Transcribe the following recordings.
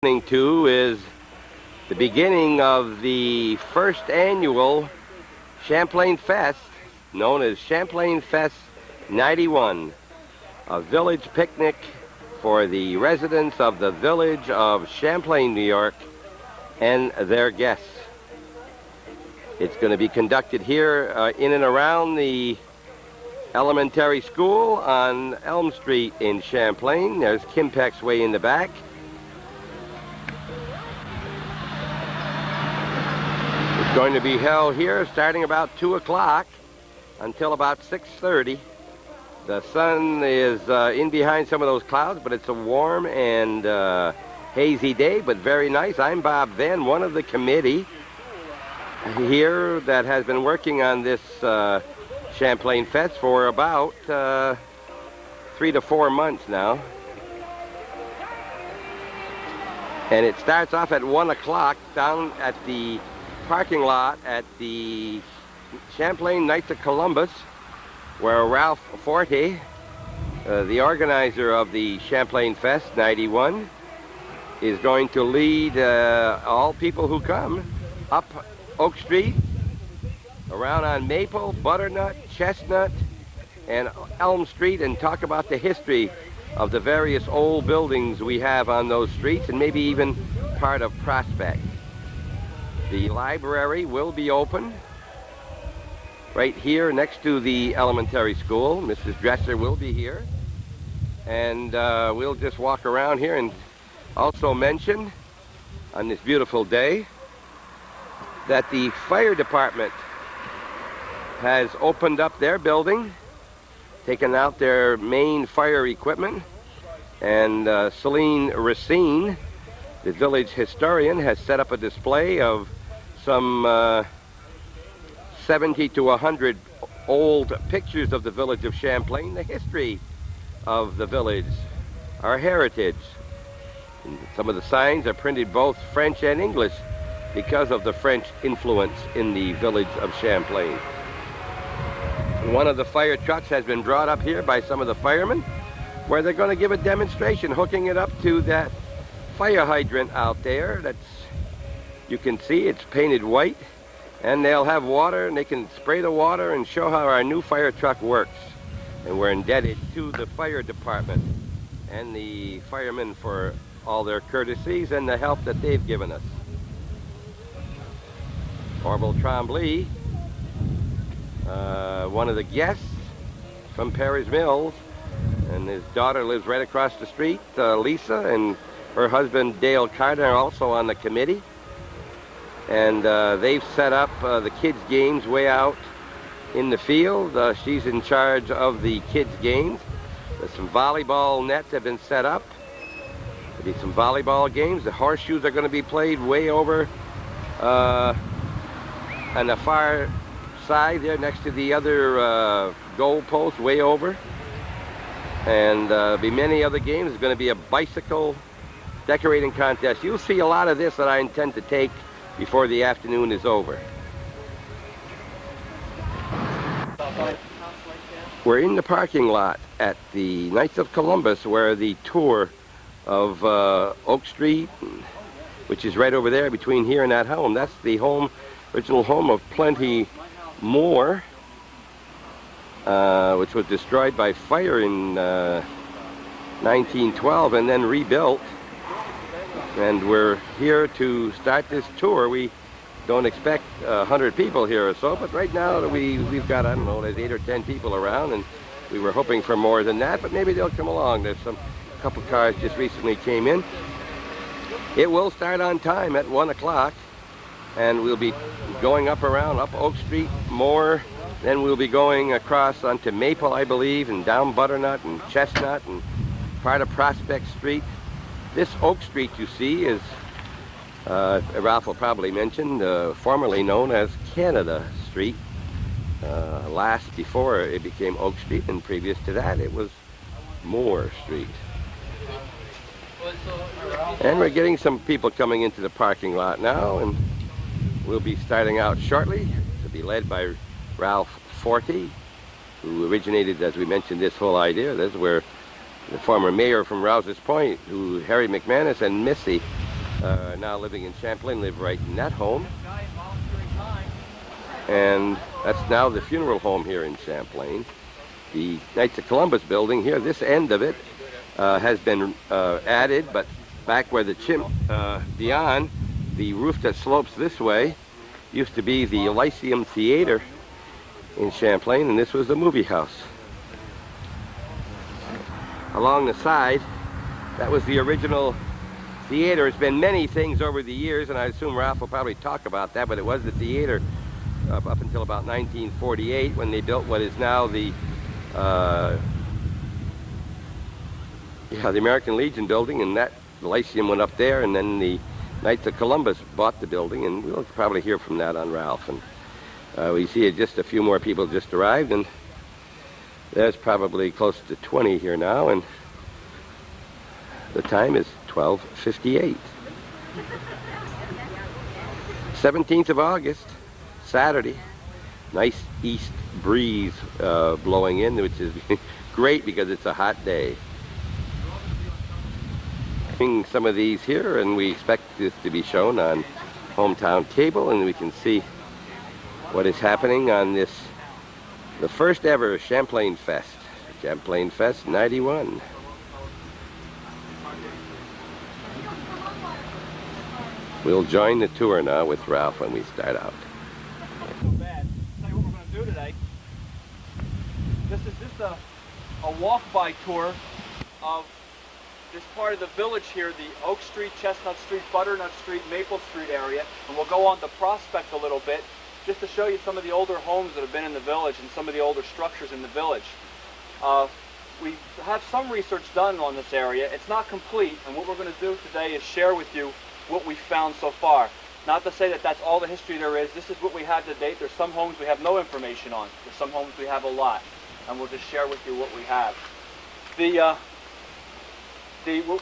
Listening to is the beginning of the first annual Champlain Fest, known as Champlain Fest 91, a village picnic for the residents of the village of Champlain, New York, and their guests. It's going to be conducted here in and around the elementary school on Elm Street in Champlain. There's Kimpex way in the back. It's going to be held here starting about 2 o'clock until about 6:30. The sun is in behind some of those clouds, but it's a warm and hazy day, but very nice. I'm Bob Venne, one of the committee here that has been working on this Champlain Fest for about 3 to 4 months now. And it starts off at 1 o'clock down at the parking lot at the Champlain Knights of Columbus, where Ralph Forte, the organizer of the Champlain Fest 91, is going to lead all people who come up Oak Street, around on Maple, Butternut, Chestnut, and Elm Street, and talk about the history of the various old buildings we have on those streets, and maybe even part of Prospect. The library will be open right here next to the elementary school. Mrs. Dresser will be here, and we'll just walk around here and also mention on this beautiful day that the fire department has opened up their building, taken out their main fire equipment, and Celine Racine, the village historian, has set up a display of some 70 to 100 old pictures of the village of Champlain, the history of the village, our heritage. And some of the signs are printed both French and English because of the French influence in the village of Champlain. One of the fire trucks has been brought up here by some of the firemen, where they're going to give a demonstration hooking it up to that fire hydrant out there. You can see it's painted white, and they'll have water, and they can spray the water and show how our new fire truck works. And we're indebted to the fire department and the firemen for all their courtesies and the help that they've given us. Orville Tremblay, one of the guests from Perry's Mills, and his daughter lives right across the street, Lisa, and her husband Dale Carter are also on the committee. And they've set up the kids' games way out in the field. She's in charge of the kids' games. There's some volleyball nets have been set up. There'll be some volleyball games. The horseshoes are going to be played way over on the far side there next to the other goal post, way over. And there'll be many other games. There's going to be a bicycle decorating contest. You'll see a lot of this that I intend to take before the afternoon is over. We're in the parking lot at the Knights of Columbus, where the tour of Oak Street, which is right over there between here and that home. That's the home, original home of Plenty Moore, which was destroyed by fire in 1912 and then rebuilt. And we're here to start this tour. We don't expect 100 people here or so, but right now we've got, I don't know, there's 8 or 10 people around, and we were hoping for more than that, but maybe they'll come along. There's a couple cars just recently came in. It will start on time at 1 o'clock, and we'll be going up Oak Street more. Then we'll be going across onto Maple, I believe, and down Butternut and Chestnut and part of Prospect Street. This Oak Street you see is, Ralph will probably mention, formerly known as Canada Street. Last before it became Oak Street, and previous to that it was Moore Street. And we're getting some people coming into the parking lot now, and we'll be starting out shortly. To be led by Ralph Forte, who originated, as we mentioned, this whole idea. This is where the former mayor from Rouse's Point, who Harry McManus and Missy now living in Champlain, live right in that home. And that's now the funeral home here in Champlain. The Knights of Columbus building here, this end of it, has been added, but back where the beyond, the roof that slopes this way, used to be the Lyceum Theater in Champlain, and this was the movie house. Along the side, that was the original theater. It's been many things over the years, and I assume Ralph will probably talk about that, but it was the theater up until about 1948 when they built what is now the American Legion building, and that the Lyceum went up there, and then the Knights of Columbus bought the building, and we'll probably hear from that on Ralph. And we see just a few more people just arrived, and there's probably close to 20 here now, and the time is 12:58. 17th of August, Saturday. Nice east breeze blowing in, which is great because it's a hot day. Some of these here, and we expect this to be shown on Hometown Cable, and we can see what is happening on this, the first ever Champlain Fest. Champlain Fest 91. We'll join the tour now with Ralph when we start out. Tell you what we're going to do today. This is just a walk-by tour of this part of the village here, the Oak Street, Chestnut Street, Butternut Street, Maple Street area, and we'll go on to Prospect a little bit just to show you some of the older homes that have been in the village and some of the older structures in the village. We have some research done on this area. It's not complete, and what we're going to do today is share with you what we've found so far. Not to say that that's all the history there is. This is what we have to date. There's some homes we have no information on. There's some homes we have a lot, and we'll just share with you what we have.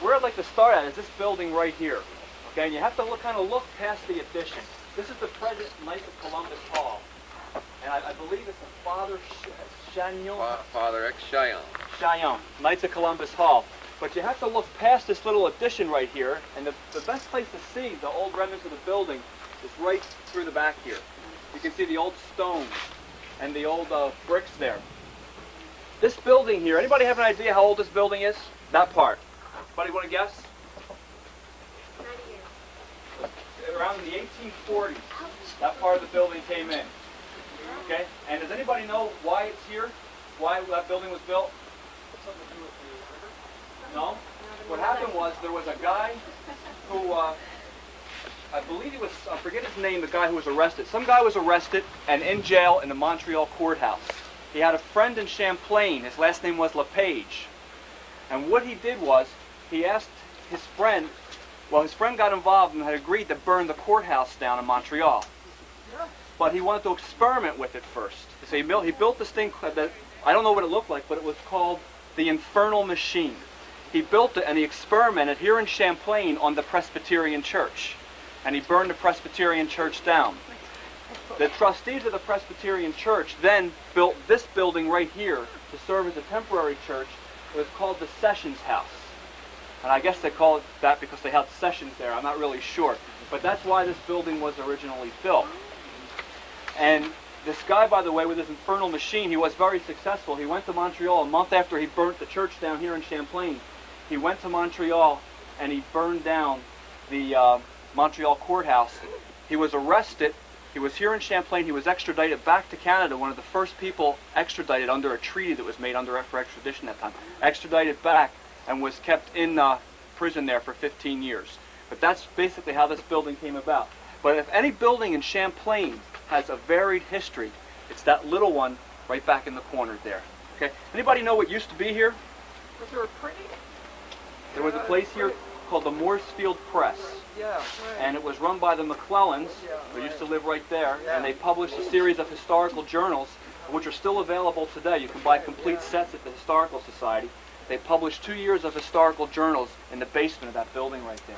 Where I'd like to start at is this building right here. Okay, and you have to kind of look past the addition. This is the present Knights of Columbus Hall, and I believe it's the Father Chagnon. Father X Chagnon. Chagnon, Knights of Columbus Hall. But you have to look past this little addition right here, and the best place to see the old remnants of the building is right through the back here. You can see the old stones and the old bricks there. This building here, anybody have an idea how old this building is? That part. Anybody want to guess? 90 years. Around in the 1840s, that part of the building came in. Okay? And does anybody know why it's here? Why that building was built? Something to do with the river? No? What happened was there was a guy who, I believe he was, I forget his name, the guy who was arrested. Some guy was arrested and in jail in the Montreal courthouse. He had a friend in Champlain. His last name was LePage. And what he did was, he asked his friend, well, his friend got involved and had agreed to burn the courthouse down in Montreal. But he wanted to experiment with it first. So he built this thing that, I don't know what it looked like, but it was called the Infernal Machine. He built it and he experimented here in Champlain on the Presbyterian Church. And he burned the Presbyterian Church down. The trustees of the Presbyterian Church then built this building right here to serve as a temporary church. It was called the Sessions House. And I guess they call it that because they had sessions there. I'm not really sure. But that's why this building was originally built. And this guy, by the way, with his infernal machine, he was very successful. He went to Montreal a month after he burnt the church down here in Champlain. He went to Montreal and he burned down the Montreal courthouse. He was arrested. He was here in Champlain. He was extradited back to Canada, one of the first people extradited under a treaty that was made for extradition at that time. Extradited back and was kept in prison there for 15 years. But that's basically how this building came about. But if any building in Champlain has a varied history, it's that little one right back in the corner there. Okay. Anybody know what used to be here? Was there a printing? There was a place here called the Mooresfield Press. Yeah, right. And it was run by the McClellans, who used to live right there, and they published a series of historical journals, which are still available today. You can buy complete sets at the Historical Society. They published 2 years of historical journals in the basement of that building right there.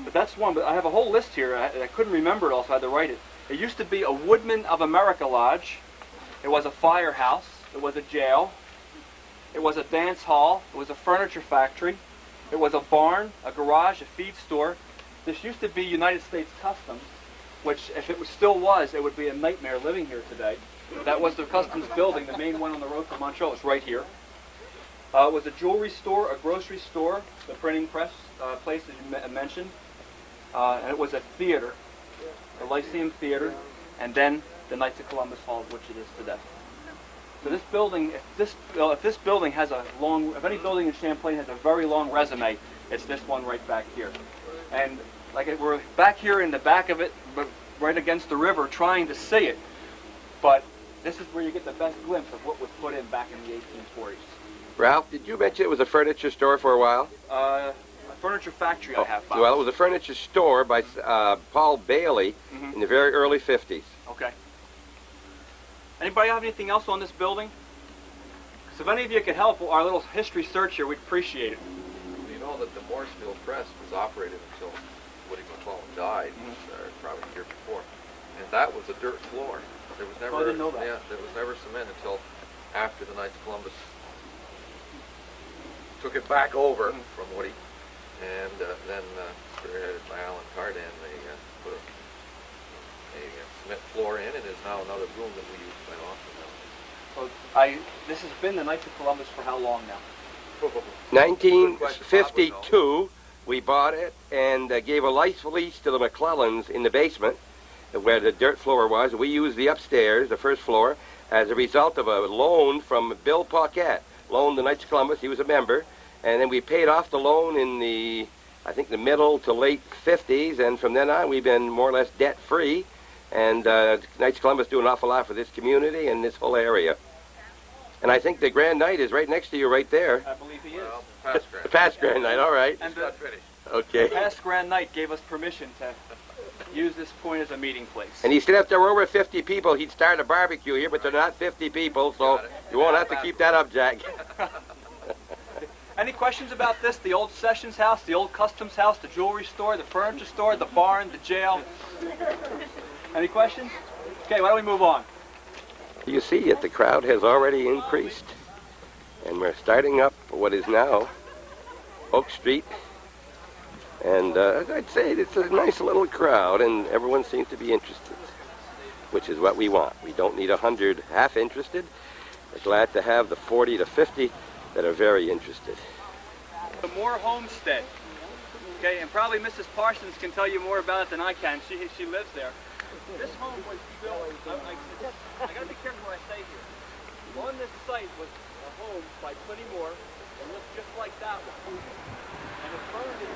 But that's one, but I have a whole list here. I couldn't remember it all, so I had to write it. It used to be a Woodmen of America Lodge. It was a firehouse. It was a jail. It was a dance hall. It was a furniture factory. It was a barn, a garage, a feed store. This used to be United States Customs, which if it still was, it would be a nightmare living here today. That was the Customs building, the main one on the road from Montreal. It's right here. It was a jewelry store, a grocery store, the printing press place that you mentioned. And it was a theater, the Lyceum Theater, and then the Knights of Columbus Hall, which it is today. So this building, if this building has a long, if any building in Champlain has a very long resume, it's this one right back here. And we're back here in the back of it, but right against the river, trying to see it. But this is where you get the best glimpse of what was put in back in the 1840s. Ralph, did you mention it was a furniture store for a while? A furniture factory, I have found. Well, it was a furniture store by Paul Bailey in the very early 50s. Okay. Anybody have anything else on this building? Because if any of you could help our little history search here, we'd appreciate it. You know that the Morrisville Press was operated until Woody McClellan died, probably a year before, and that was a dirt floor. There was never, I didn't know that. Yeah, there was never cement until after the Knights of Columbus took it back over from Woody, and then spearheaded by Alan Cardan, they put a cement floor in, and is now another room that we use quite often now. So this has been the Knights of Columbus for how long now? 1952, we bought it and gave a life lease to the McClellans in the basement, where the dirt floor was. We used the upstairs, the first floor, as a result of a loan from Bill Paquette. Loaned the Knights of Columbus. He was a member, and then we paid off the loan in the, I think, the middle to late 50s, and from then on we've been more or less debt-free. And Knights of Columbus do an awful lot for this community and this whole area. And I think the Grand Knight is right next to you right there. I believe he is. Well, past Grand. Past Grand Knight, all right. And Not finished. Okay. the past Grand Knight gave us permission to use this point as a meeting place. And he said if there were over 50 people, he'd start a barbecue here, but they're not 50 people, so you won't have to keep that up, Jack. Any questions about this? The old Sessions House, the old Customs House, the jewelry store, the furniture store, the barn, the jail? Any questions? Okay, why don't we move on? You see it, the crowd has already increased, and we're starting up what is now Oak Street. And I'd say it's a nice little crowd, and everyone seems to be interested, which is what we want. We don't need 100 half interested. We're glad to have the 40 to 50 that are very interested. The Moore Homestead. Okay, and probably Mrs. Parsons can tell you more about it than I can. She lives there. This home was built, I gotta be careful what I say here. On this site was a home by Pliny Moore that looked just like that with Hoover. And it burned in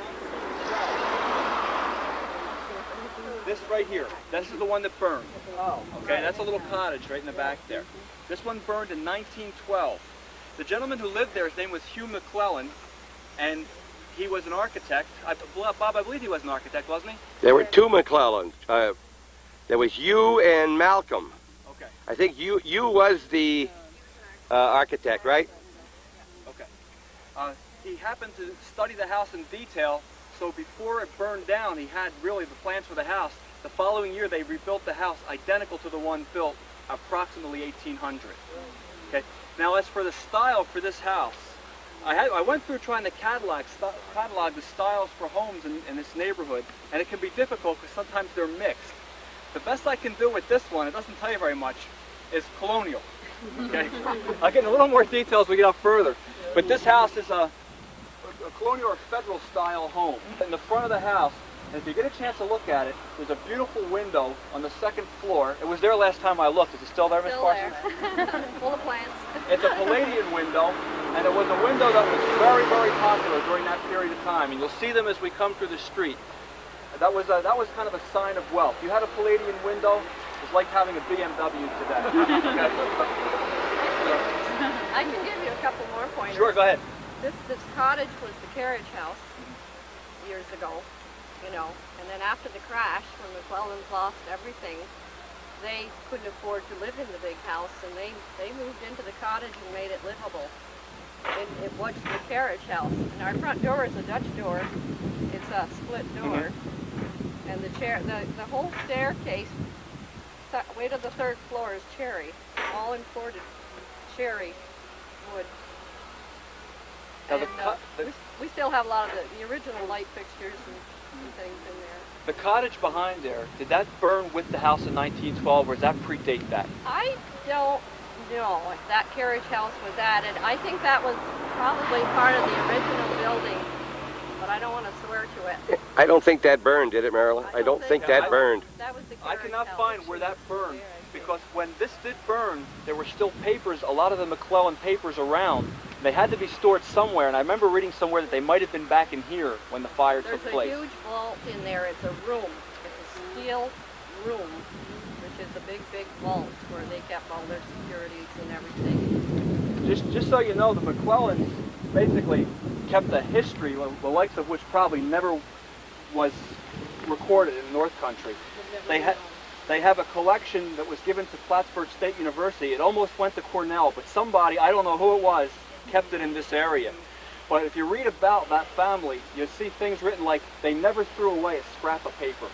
1912. This right here, this is the one that burned. Oh. Okay, that's a little cottage right in the back there. This one burned in 1912. The gentleman who lived there, his name was Hugh McClellan, and he was an architect. Bob, I believe he was an architect, wasn't he? There were two McClellans. There was you and Malcolm. Okay. I think you was the architect, right? Okay. He happened to study the house in detail, so before it burned down, he had really the plans for the house. The following year, they rebuilt the house identical to the one built approximately 1800. Okay. Now, as for the style for this house, I went through trying to catalog the styles for homes in this neighborhood, and it can be difficult because sometimes they're mixed. The best I can do with this one, it doesn't tell you very much, is colonial. Okay? I'll get into a little more detail as we get up further. But this house is a colonial or federal style home. In the front of the house, and if you get a chance to look at it, there's a beautiful window on the second floor. It was there last time I looked. Is it still there, Miss Parsons? Full of plants. It's a Palladian window, and it was a window that was very, very popular during that period of time. And you'll see them as we come through the street. That was kind of a sign of wealth. You had a Palladian window, it's like having a BMW today. I can give you a couple more pointers. Sure, go ahead. This cottage was the carriage house years ago, you know, and then after the crash, when McClellans lost everything, they couldn't afford to live in the big house, and they moved into the cottage and made it livable. It was the carriage house, and our front door is a Dutch door. It's a split door, and the whole staircase, way to the third floor is cherry, all imported cherry wood. Now And we still have a lot of the original light fixtures and things in there. The cottage behind there, did that burn with the house in 1912, or does that predate that? I don't know if that carriage house was added. I think that was probably part of the original building, but I don't want to swear to it. I don't think that burned, did it, Marilyn? I don't think that burned. That was the I carriage cannot house. find where that burned, because when this did burn, there were still papers, a lot of the McClellan papers around. They had to be stored somewhere, and I remember reading somewhere that they might have been back in here when the fire took place. There's a huge vault in there. It's a room. It's a steel room, which is a big, big vault where they kept all their securities and everything. Just so you know, the McClellans basically kept a history, the likes of which probably never was recorded in the North Country. They have a collection that was given to Plattsburgh State University. It almost went to Cornell, but somebody, I don't know who it was, kept it in this area. But if you read about that family, you'll see things written like they never threw away a scrap of paper.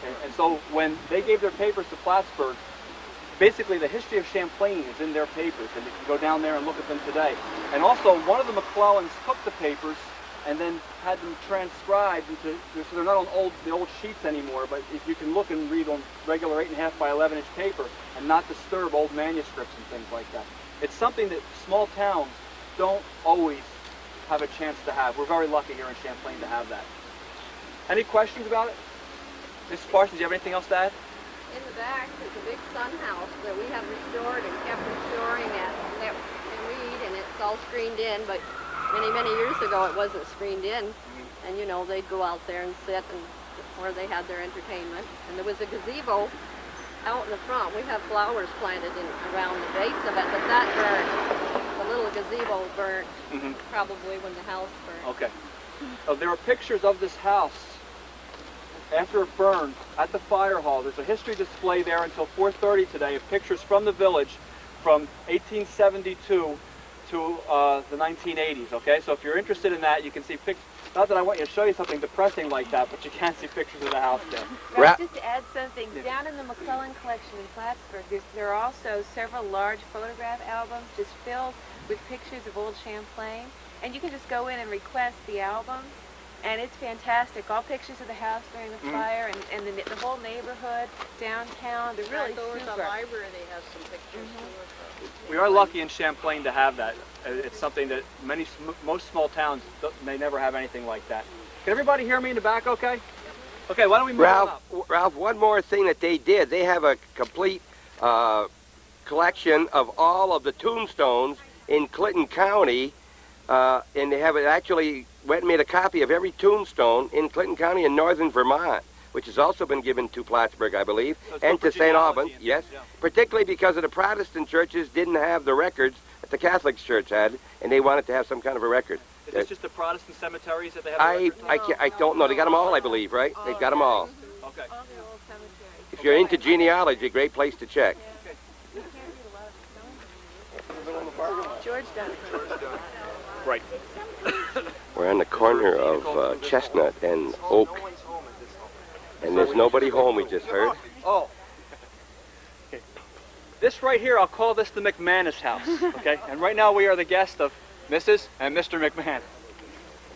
Okay? And so when they gave their papers to Plattsburgh, basically the history of Champlain is in their papers, and you can go down there and look at them today. And also, one of the McClellans took the papers and then had them transcribed into, so they're not on the old sheets anymore, but if you can look and read on regular 8.5 by 11 inch paper and not disturb old manuscripts and things like that. It's something that small towns don't always have a chance to have. We're very lucky here in Champlain to have that. Any questions about it? Mrs. Parsons, do you have anything else to add? In the back is a big sun house that we have restored and kept restoring it. That we read, and it's all screened in, but many, many years ago it wasn't screened in. And you know, they'd go out there and sit and where they had their entertainment. And there was a gazebo out in the front. We have flowers planted around the base of it, but that burned. The little gazebo burnt probably when the house burned. Okay. There are pictures of this house after it burned at the fire hall. There's a history display there until 4:30 today of pictures from the village from 1872 to the 1980s, okay? So if you're interested in that, you can see pictures. Not that I want you to show you something depressing like that, but you can see pictures of the house there. Right, just to add something, down in the McClellan collection in Plattsburgh, there are also several large photograph albums just filled with pictures of old Champlain, and you can just go in and request the album, and it's fantastic. All pictures of the house during the fire, and the whole neighborhood, downtown, they're really Over super. the library, they have some pictures too. We are lucky in Champlain to have that. It's something that most small towns, they never have anything like that. Can everybody hear me in the back okay? Okay, why don't we move on up? Ralph, one more thing that they did. They have a complete collection of all of the tombstones in Clinton County, and they have actually went and made a copy of every tombstone in Clinton County in northern Vermont, which has also been given to Plattsburgh, I believe, So and to St. Albans, genealogy yes, yeah. particularly because of the Protestant churches didn't have the records that the Catholic Church had, and they wanted to have some kind of a record. Is this just the Protestant cemeteries that they have? I don't know. They got them all, I believe, right? They've got them all. Okay. All the old cemeteries. If you're into genealogy, great place to check. You can't read a lot of stones. George done it. Right. We're on the corner of Chestnut and Oak, and there's nobody home, we just heard. Oh. Okay. This right here, I'll call this the McManus house, okay? And right now we are the guest of Mrs. and Mr. McManus.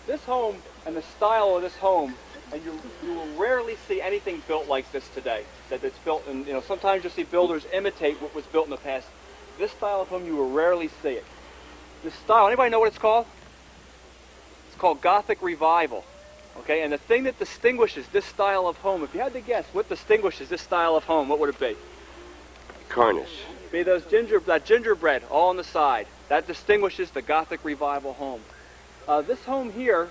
This home and the style of this home, and you will rarely see anything built like this today. That it's built, and you know, sometimes you'll see builders imitate what was built in the past. This style of home, you will rarely see it. This style, anybody know what it's called? It's called Gothic Revival. Okay, and the thing that distinguishes this style of home, if you had to guess what distinguishes this style of home, what would it be? Cornice. Be those that gingerbread all on the side. That distinguishes the Gothic Revival home. This home here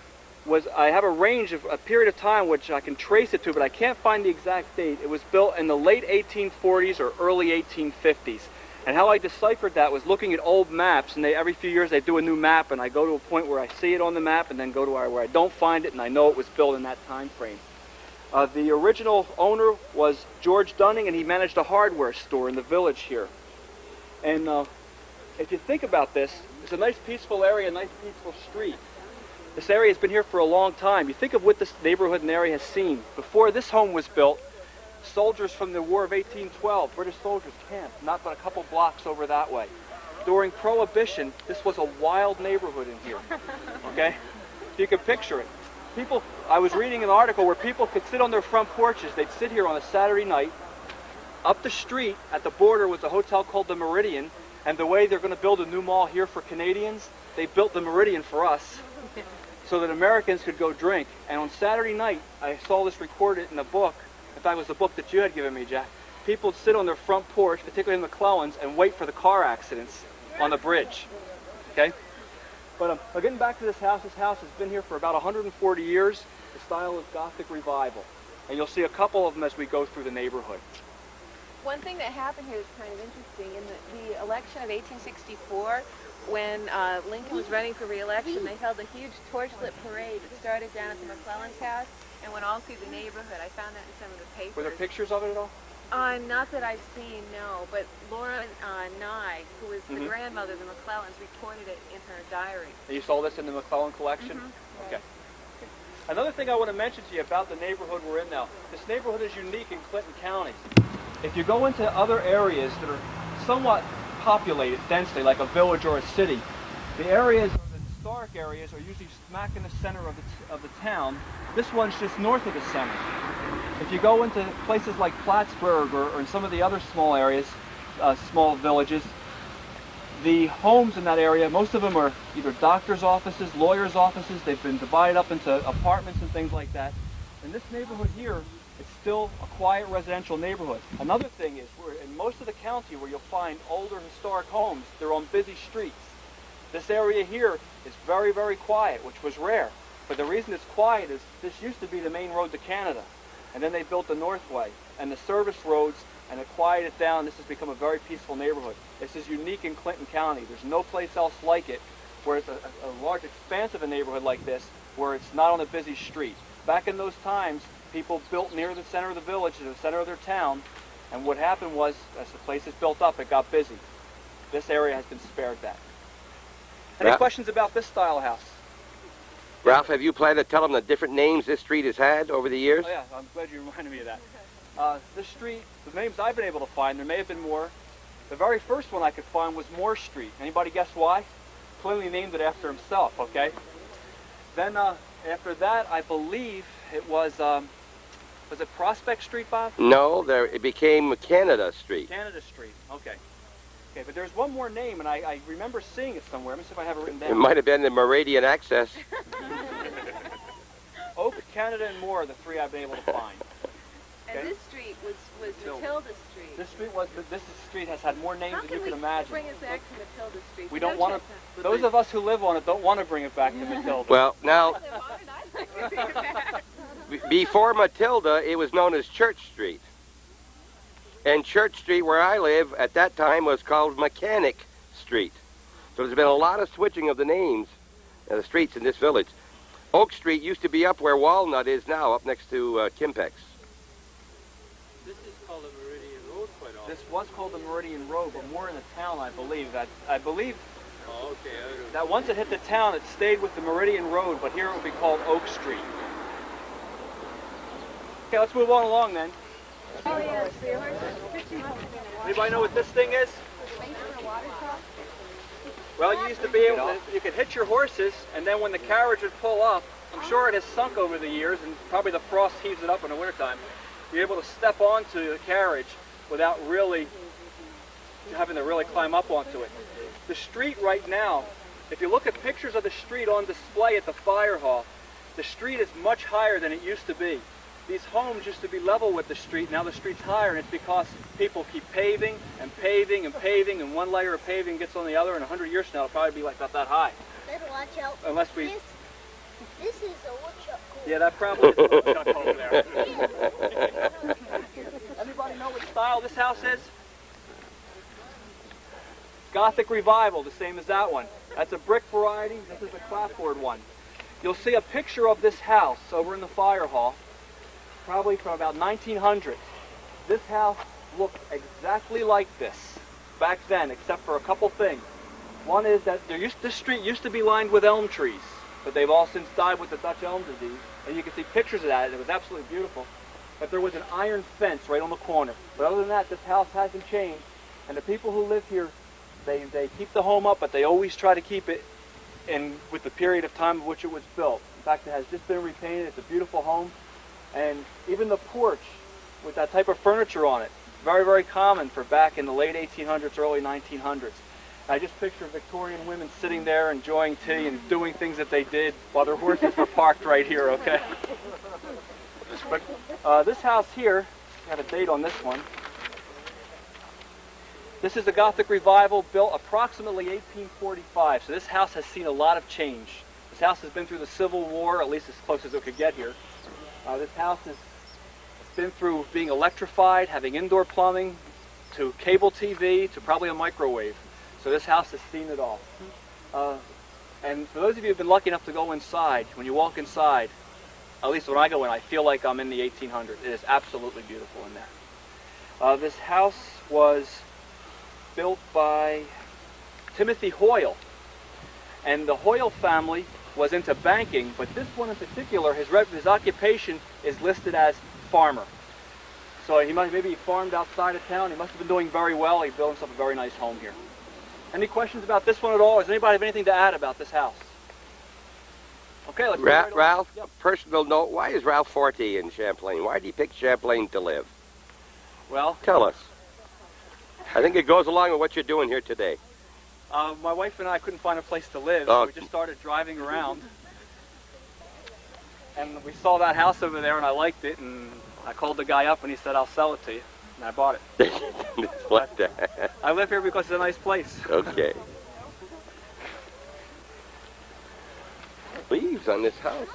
I have a range of a period of time which I can trace it to, but I can't find the exact date. It was built in the late 1840s or early 1850s. And how I deciphered that was looking at old maps, and every few years they do a new map, and I go to a point where I see it on the map, and then go to where I don't find it, and I know it was built in that time frame. The original owner was George Dunning, and he managed a hardware store in the village here. And if you think about this, it's a nice peaceful area, a nice peaceful street. This area has been here for a long time. You think of what this neighborhood and area has seen. Before this home was built, soldiers from the War of 1812, British soldiers camped, not but a couple blocks over that way. During Prohibition, this was a wild neighborhood in here, okay? You can picture it. People, I was reading an article where people could sit on their front porches. They'd sit here on a Saturday night. Up the street at the border was a hotel called the Meridian, and the way they're going to build a new mall here for Canadians, they built the Meridian for us so that Americans could go drink. And on Saturday night, I saw this recorded in a book. In fact, it was the book that you had given me, Jack. People would sit on their front porch, particularly in McClellan's, and wait for the car accidents on the bridge. Okay? But getting back to this house has been here for about 140 years. The style is Gothic Revival. And you'll see a couple of them as we go through the neighborhood. One thing that happened here is kind of interesting. In the election of 1864, when Lincoln was running for re-election, they held a huge torch-lit parade that started down at the McClellan's house and went all through the neighborhood. I found that in some of the papers. Were there pictures of it at all? Not that I've seen, no. But Laura Nye, who was the grandmother of the McClellans, recorded it in her diary. And you saw this in the McClellan collection? Mm-hmm. Okay. Another thing I want to mention to you about the neighborhood we're in now. This neighborhood is unique in Clinton County. If you go into other areas that are somewhat populated densely, like a village or a city, the areas, the historic areas, are usually smack in the center of the town. This one's just north of the center. If you go into places like Plattsburgh or in some of the other small areas, small villages, the homes in that area, most of them are either doctors' offices, lawyers' offices. They've been divided up into apartments and things like that. In this neighborhood here, it's still a quiet residential neighborhood. Another thing is, we're in most of the county where you'll find older historic homes, they're on busy streets. This area here is very, very quiet, which was rare. But the reason it's quiet is this used to be the main road to Canada. And then they built the Northway and the service roads, and it quieted down. This has become a very peaceful neighborhood. This is unique in Clinton County. There's no place else like it where it's a large expanse of a neighborhood like this where it's not on a busy street. Back in those times, people built near the center of the village, to the center of their town, and what happened was, as the place is built up, it got busy. This area has been spared that. Any questions about this style house? Ralph, have you planned to tell them the different names this street has had over the years? Oh yeah, I'm glad you reminded me of that. This street, the names I've been able to find, there may have been more. The very first one I could find was Moore Street. Anybody guess why? Clearly named it after himself, okay? Then after that, I believe it was it Prospect Street, Bob? No, it became Canada Street. Canada Street, okay. Okay, but there's one more name, and I remember seeing it somewhere. Let me see if I have it written down. It might have been the Meridian Access. Oak, Canada, and Moore are the three I've been able to find. And this street was Matilda Street. This street has had more names than you can imagine. Bring it back to Matilda Street? We don't want to. Those of us who live on it don't want to bring it back to Matilda. Well, now, before Matilda, it was known as Church Street. And Church Street, where I live, at that time was called Mechanic Street. So there's been a lot of switching of the names of the streets in this village. Oak Street used to be up where Walnut is now, up next to Kimpex. This is called the Meridian Road quite often. This was called the Meridian Road, but more in the town, I believe. Oh, okay. That once it hit the town, it stayed with the Meridian Road, but here it would be called Oak Street. Okay, let's move on along then. Oh, yes. Anybody know what this thing is? Well, you used to be able to, you could hitch your horses, and then when the carriage would pull up, I'm sure it has sunk over the years, and probably the frost heaves it up in the wintertime, you're able to step onto the carriage without really having to really climb up onto it. The street right now, if you look at pictures of the street on display at the fire hall, the street is much higher than it used to be. These homes used to be level with the street, now the street's higher, and it's because people keep paving and paving and paving, and one layer of paving gets on the other, and 100 years from now it'll probably be like about that high. Better watch out. Unless we... This is a woodchuck hole. Yeah, that probably is a woodchuck over there. Anybody know what style this house is? Gothic Revival, the same as that one. That's a brick variety. This is a clapboard one. You'll see a picture of this house over in the fire hall, probably from about 1900. This house looked exactly like this back then, except for a couple things. One is that this street used to be lined with elm trees, but they've all since died with the Dutch elm disease. And you can see pictures of that, and it was absolutely beautiful. But there was an iron fence right on the corner. But other than that, this house hasn't changed. And the people who live here, they keep the home up, but they always try to keep it in with the period of time of which it was built. In fact, it has just been repainted. It's a beautiful home. And even the porch with that type of furniture on it, very, very common for back in the late 1800s, early 1900s. I just picture Victorian women sitting there enjoying tea and doing things that they did while their horses were parked right here, okay? But this house here, I have a date on this one. This is a Gothic revival built approximately 1845, so this house has seen a lot of change. This house has been through the Civil War, at least as close as it could get here. This house has been through being electrified, having indoor plumbing, to cable TV, to probably a microwave. So this house has seen it all. And for those of you who've been lucky enough to go inside, when you walk inside, at least when I go in, I feel like I'm in the 1800s. It is absolutely beautiful in there. This house was built by Timothy Hoyle. And the Hoyle family was into banking, but this one in particular, his occupation is listed as farmer. So maybe he farmed outside of town. He must have been doing very well. He built himself a very nice home here. Any questions about this one at all? Does anybody have anything to add about this house? Okay, let's move right Ralph, on. Yep. Personal note, why is Ralph Forte in Champlain? Why did he pick Champlain to live? Well, Tell us. I think it goes along with what you're doing here today. my wife and I couldn't find a place to live, Oh. so we just started driving around. And we saw that house over there, and I liked it, and I called the guy up, and he said, I'll sell it to you. And I bought it. What the? I live here because it's a nice place. Okay. Leaves on this house.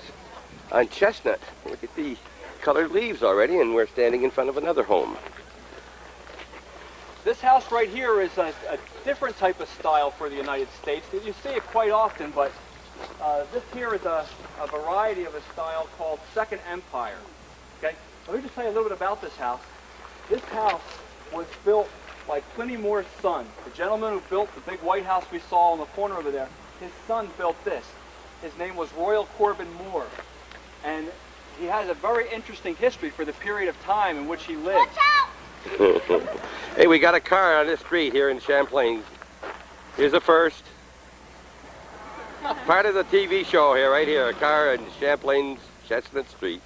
On Chestnut. Look at the colored leaves already, and we're standing in front of another home. This house right here is a different type of style for the United States. You see it quite often, but this here is a variety of a style called Second Empire. Okay? Let me just tell you a little bit about this house. This house was built by Pliny Moore's son. The gentleman who built the big White House we saw on the corner over there, his son built this. His name was Royal Corbin Moore. And he has a very interesting history for the period of time in which he lived. Watch out! Hey, we got a car on this street here in Champlain. Here's a first. Part of the TV show here, right here. A car in Champlain's Chestnut Street.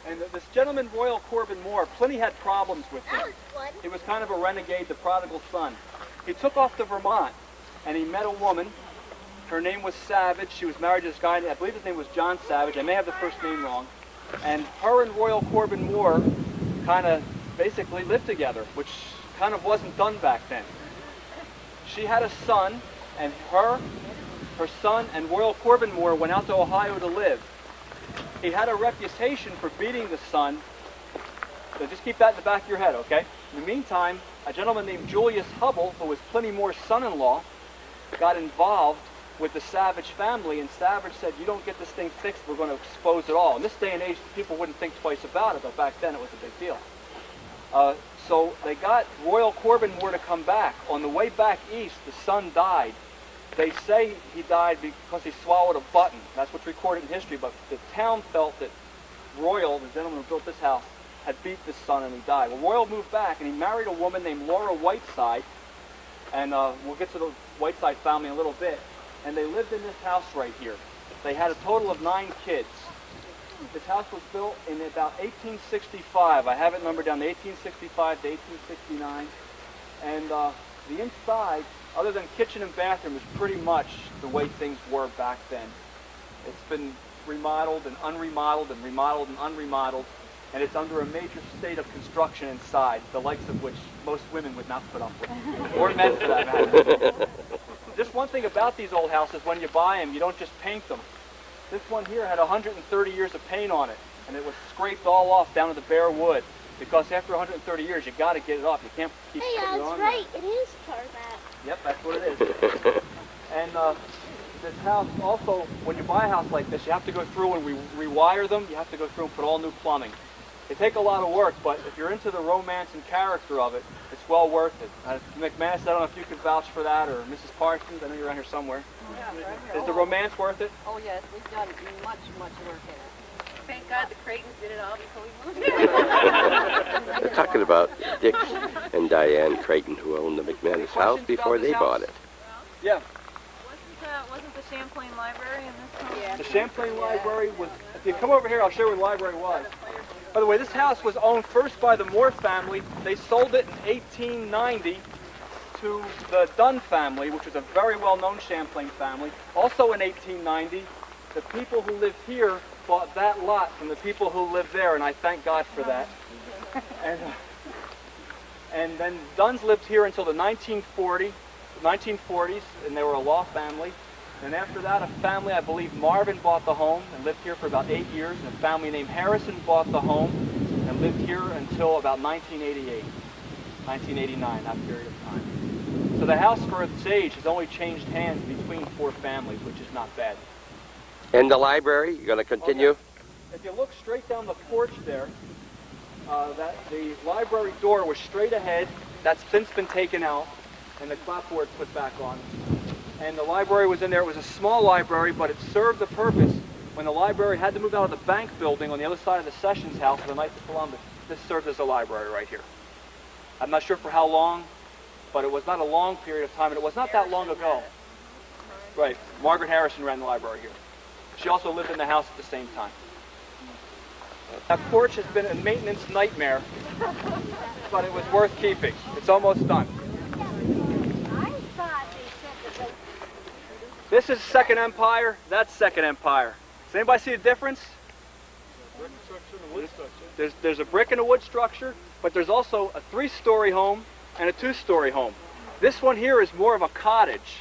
And this gentleman, Royal Corbin Moore, Pliny had problems with him. That was fun. He was kind of a renegade, the prodigal son. He took off to Vermont, and he met a woman. Her name was Savage. She was married to this guy, I believe his name was John Savage. I may have the first name wrong. And her and Royal Corbin Moore kind of basically lived together, which kind of wasn't done back then. She had a son, and her son, and Royal Corbin Moore went out to Ohio to live. He had a reputation for beating the son, so just keep that in the back of your head, okay? In the meantime, a gentleman named Julius Hubble, who was Pliny Moore's son-in-law, got involved with the Savage family, and Savage said, you don't get this thing fixed, we're going to expose it all. In this day and age, people wouldn't think twice about it, but back then it was a big deal. So they got Royal Corbin Moore to come back. On the way back east, the son died. They say he died because he swallowed a button. That's what's recorded in history, but the town felt that Royal, the gentleman who built this house, had beat this son and he died. Well, Royal moved back and he married a woman named Laura Whiteside, and we'll get to the Whiteside family in a little bit, and they lived in this house right here. They had a total of 9 kids. This house was built in about 1865. I have it numbered down to 1865 to 1869. And the inside, other than kitchen and bathroom, is pretty much the way things were back then. It's been remodeled and unremodeled and remodeled and unremodeled, and it's under a major state of construction inside, the likes of which most women would not put up with, or men for that matter. Just one thing about these old houses, when you buy them, you don't just paint them. This one here had 130 years of paint on it, and it was scraped all off down to the bare wood, because after 130 years, you got to get it off. You can't keep Hey, putting it that's on right. It is tarmac. Yep, that's what it is. And this house, also, when you buy a house like this, you have to go through and rewire them. You have to go through and put all new plumbing. They take a lot of work, but if you're into the romance and character of it, it's well worth it. McManus, I don't know if you could vouch for that, or Mrs. Parsons, I know you're around here somewhere. Yeah, right here. Is the romance worth it? Oh yes, we've done much work in it. Thank God the Creightons did it all before we moved here. Talking about Dick and Diane Creighton, who owned the McManus house questions before about they this bought house? it. Yeah. Wasn't the Champlain Library in this home? Yeah. The Champlain Library was, if you come over here, I'll show you where the library was. By the way, this house was owned first by the Moore family. They sold it in 1890 to the Dunn family, which was a very well-known Champlain family. Also in 1890, the people who lived here bought that lot from the people who lived there, and I thank God for that. And then Dunns lived here until the 1940s, and they were a law family. And after that, a family, I believe Marvin, bought the home and lived here for about 8 years. And a family named Harrison bought the home and lived here until about 1988, 1989, that period of time. So the house, for its age, has only changed hands between 4 families, which is not bad. And the library, you're going to continue? Okay. If you look straight down the porch there, that the library door was straight ahead. That's since been taken out, and the clapboard put back on. And the library was in there. It was a small library, but it served the purpose. When the library had to move out of the bank building on the other side of the Sessions House for the Knights of Columbus, this served as a library right here. I'm not sure for how long, but it was not a long period of time, and it was not that long ago. Right. Margaret Harrison ran the library here. She also lived in the house at the same time. That porch has been a maintenance nightmare, but it was worth keeping. It's almost done. This is Second Empire. That's Second Empire. Does anybody see the difference? Brick structure and a wood structure. There's a brick and a wood structure, but there's also a 3-story home and a 2-story home. This one here is more of a cottage.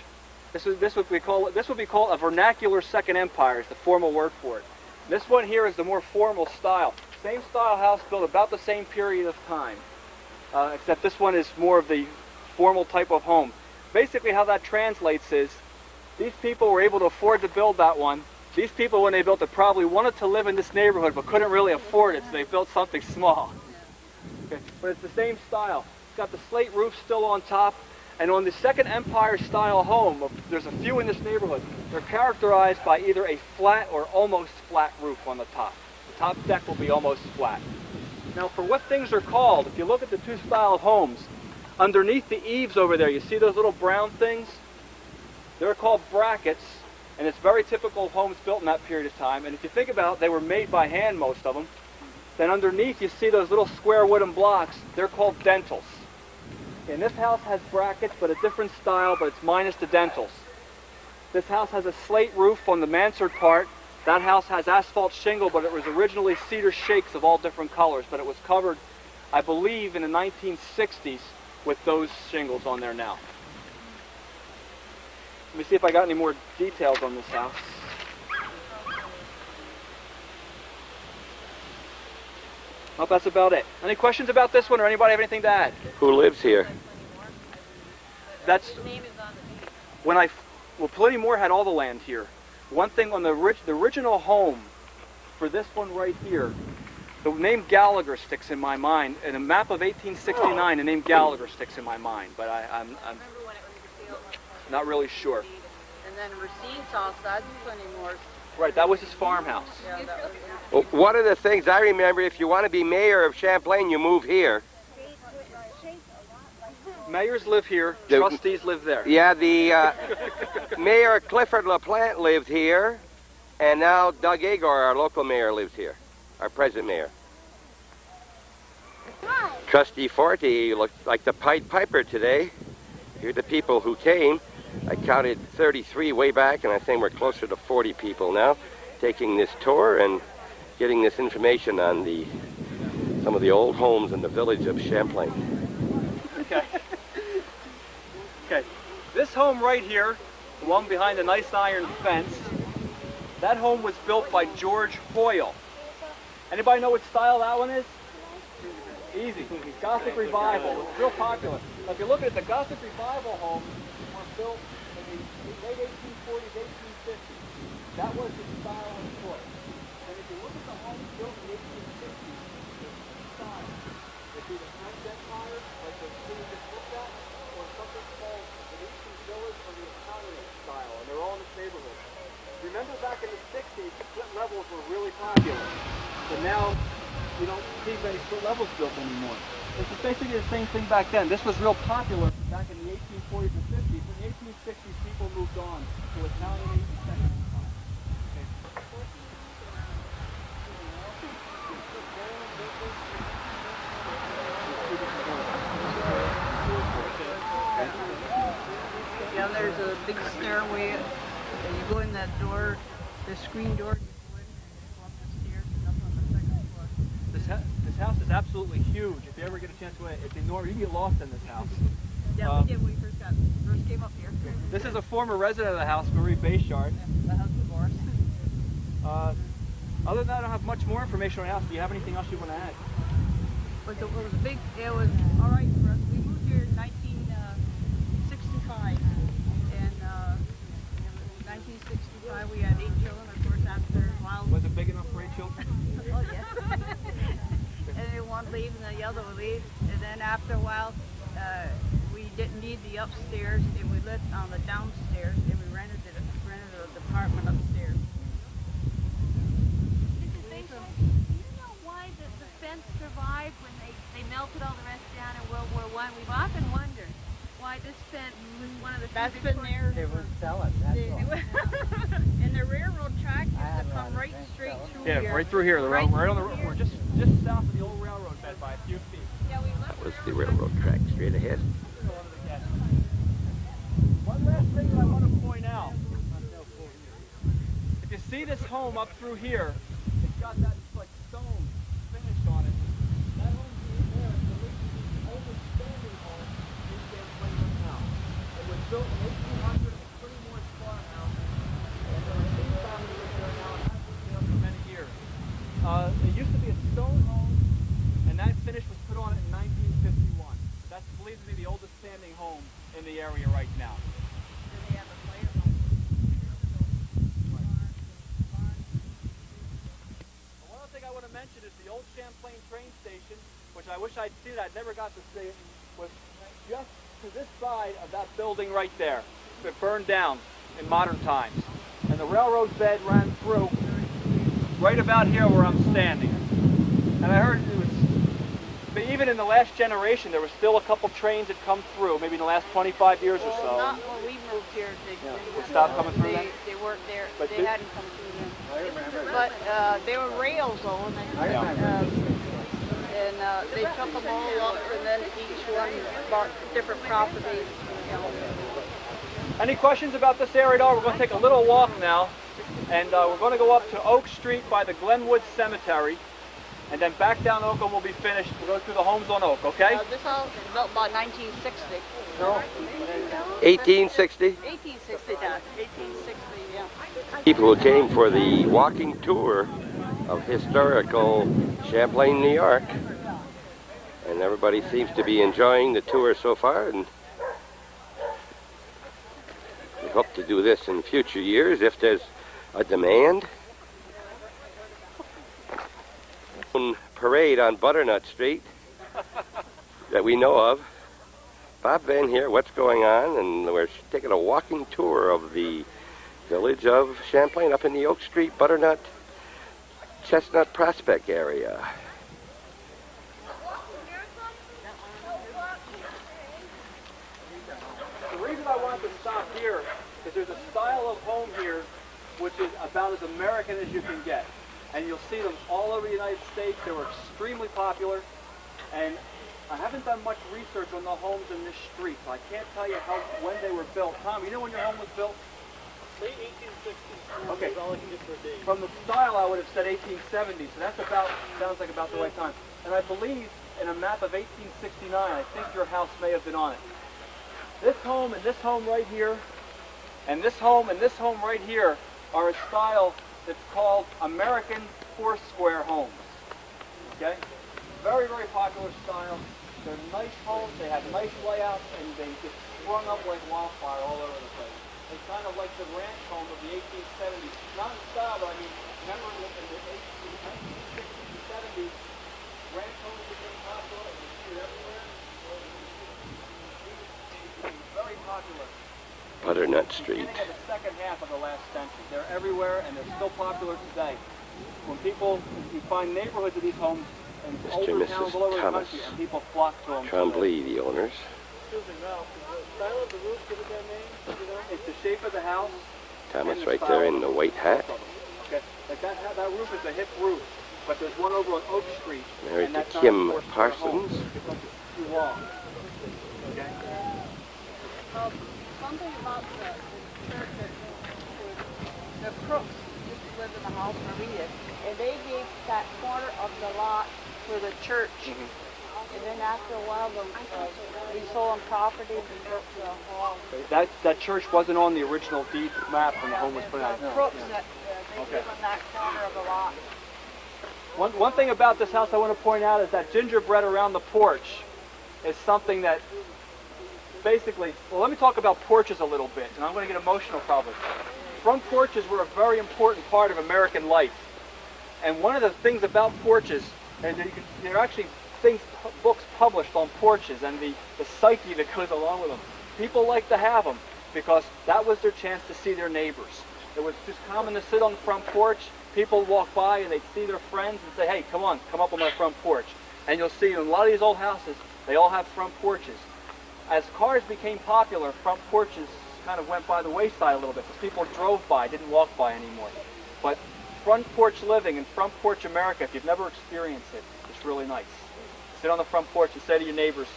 This would be called a vernacular Second Empire, is the formal word for it. This one here is the more formal style. Same style house built about the same period of time, except this one is more of the formal type of home. Basically how that translates is, these people were able to afford to build that one. These people, when they built it, probably wanted to live in this neighborhood but couldn't really afford it, so they built something small. Okay. But it's the same style. It's got the slate roof still on top. And on the Second Empire style home, there's a few in this neighborhood, they're characterized by either a flat or almost flat roof on the top. The top deck will be almost flat. Now for what things are called, if you look at the 2 style of homes, underneath the eaves over there, you see those little brown things? They're called brackets, and it's very typical of homes built in that period of time. And if you think about it, they were made by hand, most of them. Then underneath you see those little square wooden blocks, they're called dentils. And this house has brackets, but a different style, but it's minus the dentils. This house has a slate roof on the mansard part. That house has asphalt shingle, but it was originally cedar shakes of all different colors, but it was covered, I believe, in the 1960s with those shingles on there now. Let me see if I got any more details on this house. Well, that's about it. Any questions about this one, or anybody have anything to add? Who lives here? That's when Pliny Moore had all the land here. One thing on the original home for this one right here, the name Gallagher sticks in my mind. In a map of 1869, the name Gallagher sticks in my mind, but I'm not really sure. And then Racine's house, that's Pliny Moore's. Right, that was his farmhouse. Yeah, that was Well, one of the things I remember, if you want to be mayor of Champlain, you move here. Mayors live here, trustees live there. Yeah, the Mayor Clifford LaPlante lived here, and now Doug Agor, our local mayor, lives here, our present mayor. Trustee Forte looked like the Pied Piper today. Here are the people who came. I counted 33 way back, and I think we're closer to 40 people now taking this tour and getting this information on some of the old homes in the village of Champlain. Okay. Okay. This home right here, the one behind the nice iron fence, that home was built by George Hoyle. Anybody know what style that one is? Easy. Gothic Revival. It's real popular. Now, if you look at the Gothic Revival homes, were built in the late 1840s, 1850s. That was the style of choice. And if you look at the homes built in the 1860s, there's 2 styles. It's either French Empire, like the city just looked at, or something called the Venetian Village or the Italian style, and they're all in this neighborhood. Remember back in the 60s, split levels were really popular. But now, you don't see many split levels built anymore. This is basically the same thing back then. This was real popular back in the 1840s and 50s. In the 1860s, people moved on to Italian 18th Yeah, there's a big stairway, and you go in that door, the screen door, you go in and you go up the stairs and up on the second floor. This house is absolutely huge. If you ever get a chance to go in, it's enormous. You can get lost in this house. Yeah, we did when we first came up here. This is a former resident of the house, Marie Bayshard. The house divorced. Other than that, I don't have much more information on the house. Do you have anything else you want to add? It was all right for us. We moved here in 1965, and in 1965 we had 8 children. Of course, after a while, Was it big enough for 8 children? oh yes, and then one leave and the other would leave, and then after a while, we didn't need the upstairs, and we lived on the downstairs, and we rented an apartment upstairs. Mrs. Bayshard, do you know why the fence survived when they melted all the rest down in World War I? We've often wondered why this fence was one of the That's been there. They would sell it, that's all. And the railroad track used to come right straight through Yeah, here. right through here. The Right right on the through we're here. just south of the old railroad bed by a few feet. Yeah, we That was the railroad track straight ahead. One last thing that I want to point out. If you see this home up through here, it's got that like stone finish on it. That home through there is the oldest standing home in Champlain now. It was built in 1800. It's pretty more farmhouse. And there are 8 families there now and has been there for many years. It used to be a stone home, and that finish was put on it in 1951. That's believed to be the oldest standing home in the area right now. One other thing I want to mention is the old Champlain train station, which I wish I'd seen. I'd never got to see it. Was just to this side of that building right there. It burned down in modern times, and the railroad bed ran through right about here where I'm standing. And I heard it was, but even in the last generation, there was still a couple trains that come through, maybe in the last 25 years or so. Not when we moved here. They stopped coming through then? They weren't there. But They did- hadn't come through then. I remember. But they were rails though, and they took them all up, and then each one bought different properties. You know. Any questions about this area at all? We're going to take a little walk now, and we're going to go up to Oak Street by the Glenwood Cemetery, and then back down Oak and we'll be finished. We'll go through the homes on Oak, okay? This house was built by 1960. No? 1860. 1860, Dad. 1860, yeah. People who came for the walking tour of historical Champlain, New York. And everybody seems to be enjoying the tour so far. And we hope to do this in future years if there's a demand. Parade on Butternut Street that we know of. Bob Venne here, what's going on? And we're taking a walking tour of the village of Champlain up in the Oak Street, Butternut, Chestnut Prospect area. The reason I wanted to stop here is there's a style of home here which is about as American as you can get. And you'll see them all over the United States. They were extremely popular. And I haven't done much research on the homes in this street, so I can't tell you when they were built. Tom, you know when your home was built? Late 1860s. Okay. That's all I can do for a day. From the style, I would have said 1870, so that's sounds like about the right time. And I believe in a map of 1869, I think your house may have been on it. This home and this home right here, and this home and this home right here are a style that's called American four-square homes. Okay? Very, very popular style. They're nice homes, they have nice layouts, and they just sprung up like wildfire all over the place. It's kind of like the ranch home of the 1870s. Not in style, but I mean, remember in the 1960s and 70s, ranch homes became popular and you see it everywhere. Very popular. Butternut Street. Beginning of the second half of the last century. They're everywhere and they're still popular today. When people, you find neighborhoods of these homes and Mr. older and towns Mrs. all over the Thomas country, and people flock to them. Tremblay, the owners. Excuse me, Ralph, is the style of the roof give it that name? Do you know? It's the shape of the house. Thomas and the right style there of in the the roof. white hat. Okay, like that roof is a hip roof, but there's one over on Oak Street. Married and to that's not Kim a four-story home Parsons. because it's too long. Okay. Something about the church that the Crooks used to live in the house where we did, and they gave that corner of the lot for the church. And then after a while, we sold them property and built the hall. That church wasn't on the original deed map when the home was put out. The Crooks, that they Okay. live in that corner of the lot. One thing about this house I want to point out is that gingerbread around the porch is something that basically, well, let me talk about porches a little bit, and I'm going to get emotional probably. Front porches were a very important part of American life. And one of the things about porches, and there are actually books published on porches and the psyche that goes along with them. People like to have them because that was their chance to see their neighbors. It was just common to sit on the front porch. People would walk by and they'd see their friends and say, hey, come on, come up on my front porch. And you'll see in a lot of these old houses, they all have front porches. As cars became popular, front porches kind of went by the wayside a little bit because people drove by, didn't walk by anymore. But front porch living and front porch America, if you've never experienced it, it's really nice. Sit on the front porch and say to your neighbors,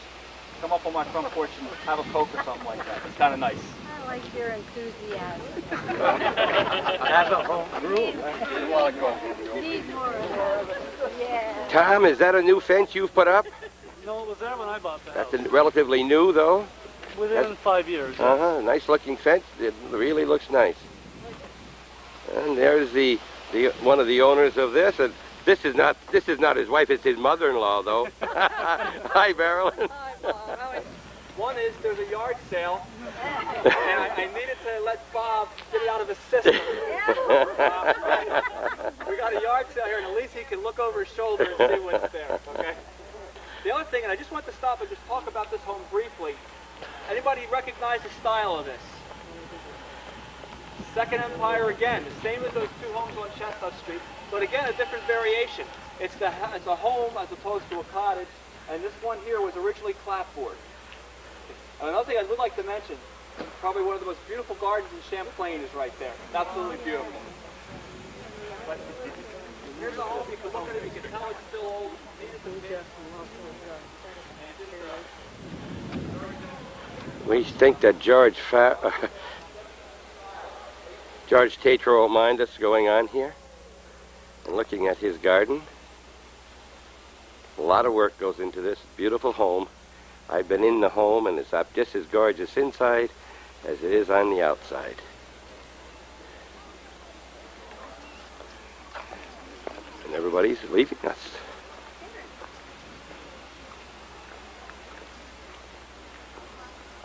come up on my front porch and have a Coke or something like that. It's kind of nice. I like your enthusiasm. Have a home room. Need more of that. Yeah. Tom, is that a new fence you've put up? No, it was there when I bought the That's house. relatively new, though. Within 5 years. yes. Uh-huh, nice looking fence. It really looks nice. And there's the one of the owners of this. And this is not his wife, it's his mother-in-law, though. Hi, Marilyn. Hi, Bob. One is there's a yard sale, and I needed to let Bob get it out of his system. We got a yard sale here, and at least he can look over his shoulder and see what's there. Okay. The other thing, and I just want to stop and just talk about this home briefly. Anybody recognize the style of this? Second Empire again, the same as those two homes on Chestnut Street, but again a different variation. It's a home as opposed to a cottage, and this one here was originally clapboard. And another thing I would like to mention, probably one of the most beautiful gardens in Champlain is right there. It's absolutely beautiful. But here's the home. You can look at it. You can tell it's still old. We think that George Tatro won't mind us going on here and looking at his garden. A lot of work goes into this beautiful home. I've been in the home, and it's just as gorgeous inside as it is on the outside. And everybody's leaving us.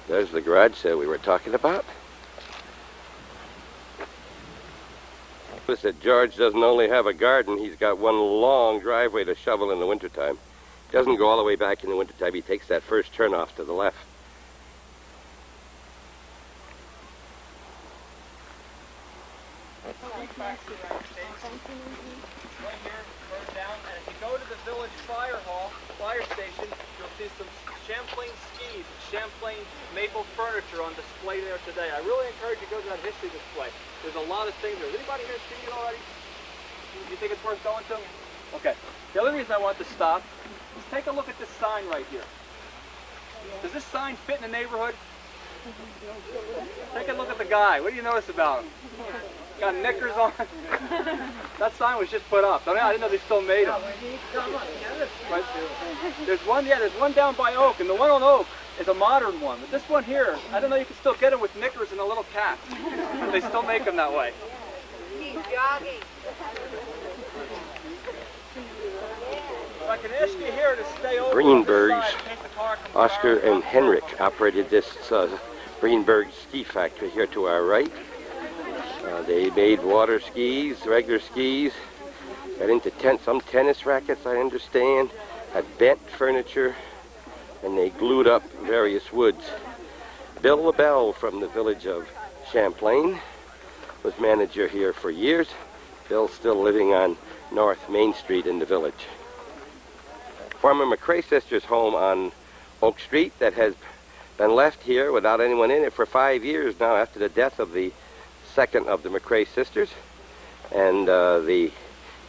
There's the garage sale we were talking about. Notice that George doesn't only have a garden, he's got one long driveway to shovel in the wintertime. Doesn't go all the way back in the wintertime. He takes that first turnoff to the left. Right here, further down, and if you go to the village fire station, you'll see some Champlain skis, Champlain maple furniture on display there today. I really encourage you to go to that history display. There's a lot of things there. Has anybody here seen it already? Do you think it's worth going to? Okay. The other reason I want to stop is take a look at this sign right here. Does this sign fit in the neighborhood? Take a look at the guy. What do you notice about him? Got knickers on. That sign was just put up. I didn't know they still made them. Right. There's one down by Oak, and the one on Oak is a modern one. But this one here, I don't know, you can still get them with knickers and a little cap. They still make them that way. He's jogging. If I can ask you here to stay over Greenberg's, on this side in case the car comes Oscar around. and Henrik operated this Greenberg ski factory here to our right. They made water skis, regular skis, got into some tennis rackets, I understand, had bent furniture, and they glued up various woods. Bill LaBelle from the village of Champlain was manager here for years. Bill's still living on North Main Street in the village. former McRae sisters' home on Oak Street that has been left here without anyone in it for 5 years now after the death of the second of the McRae sisters. And the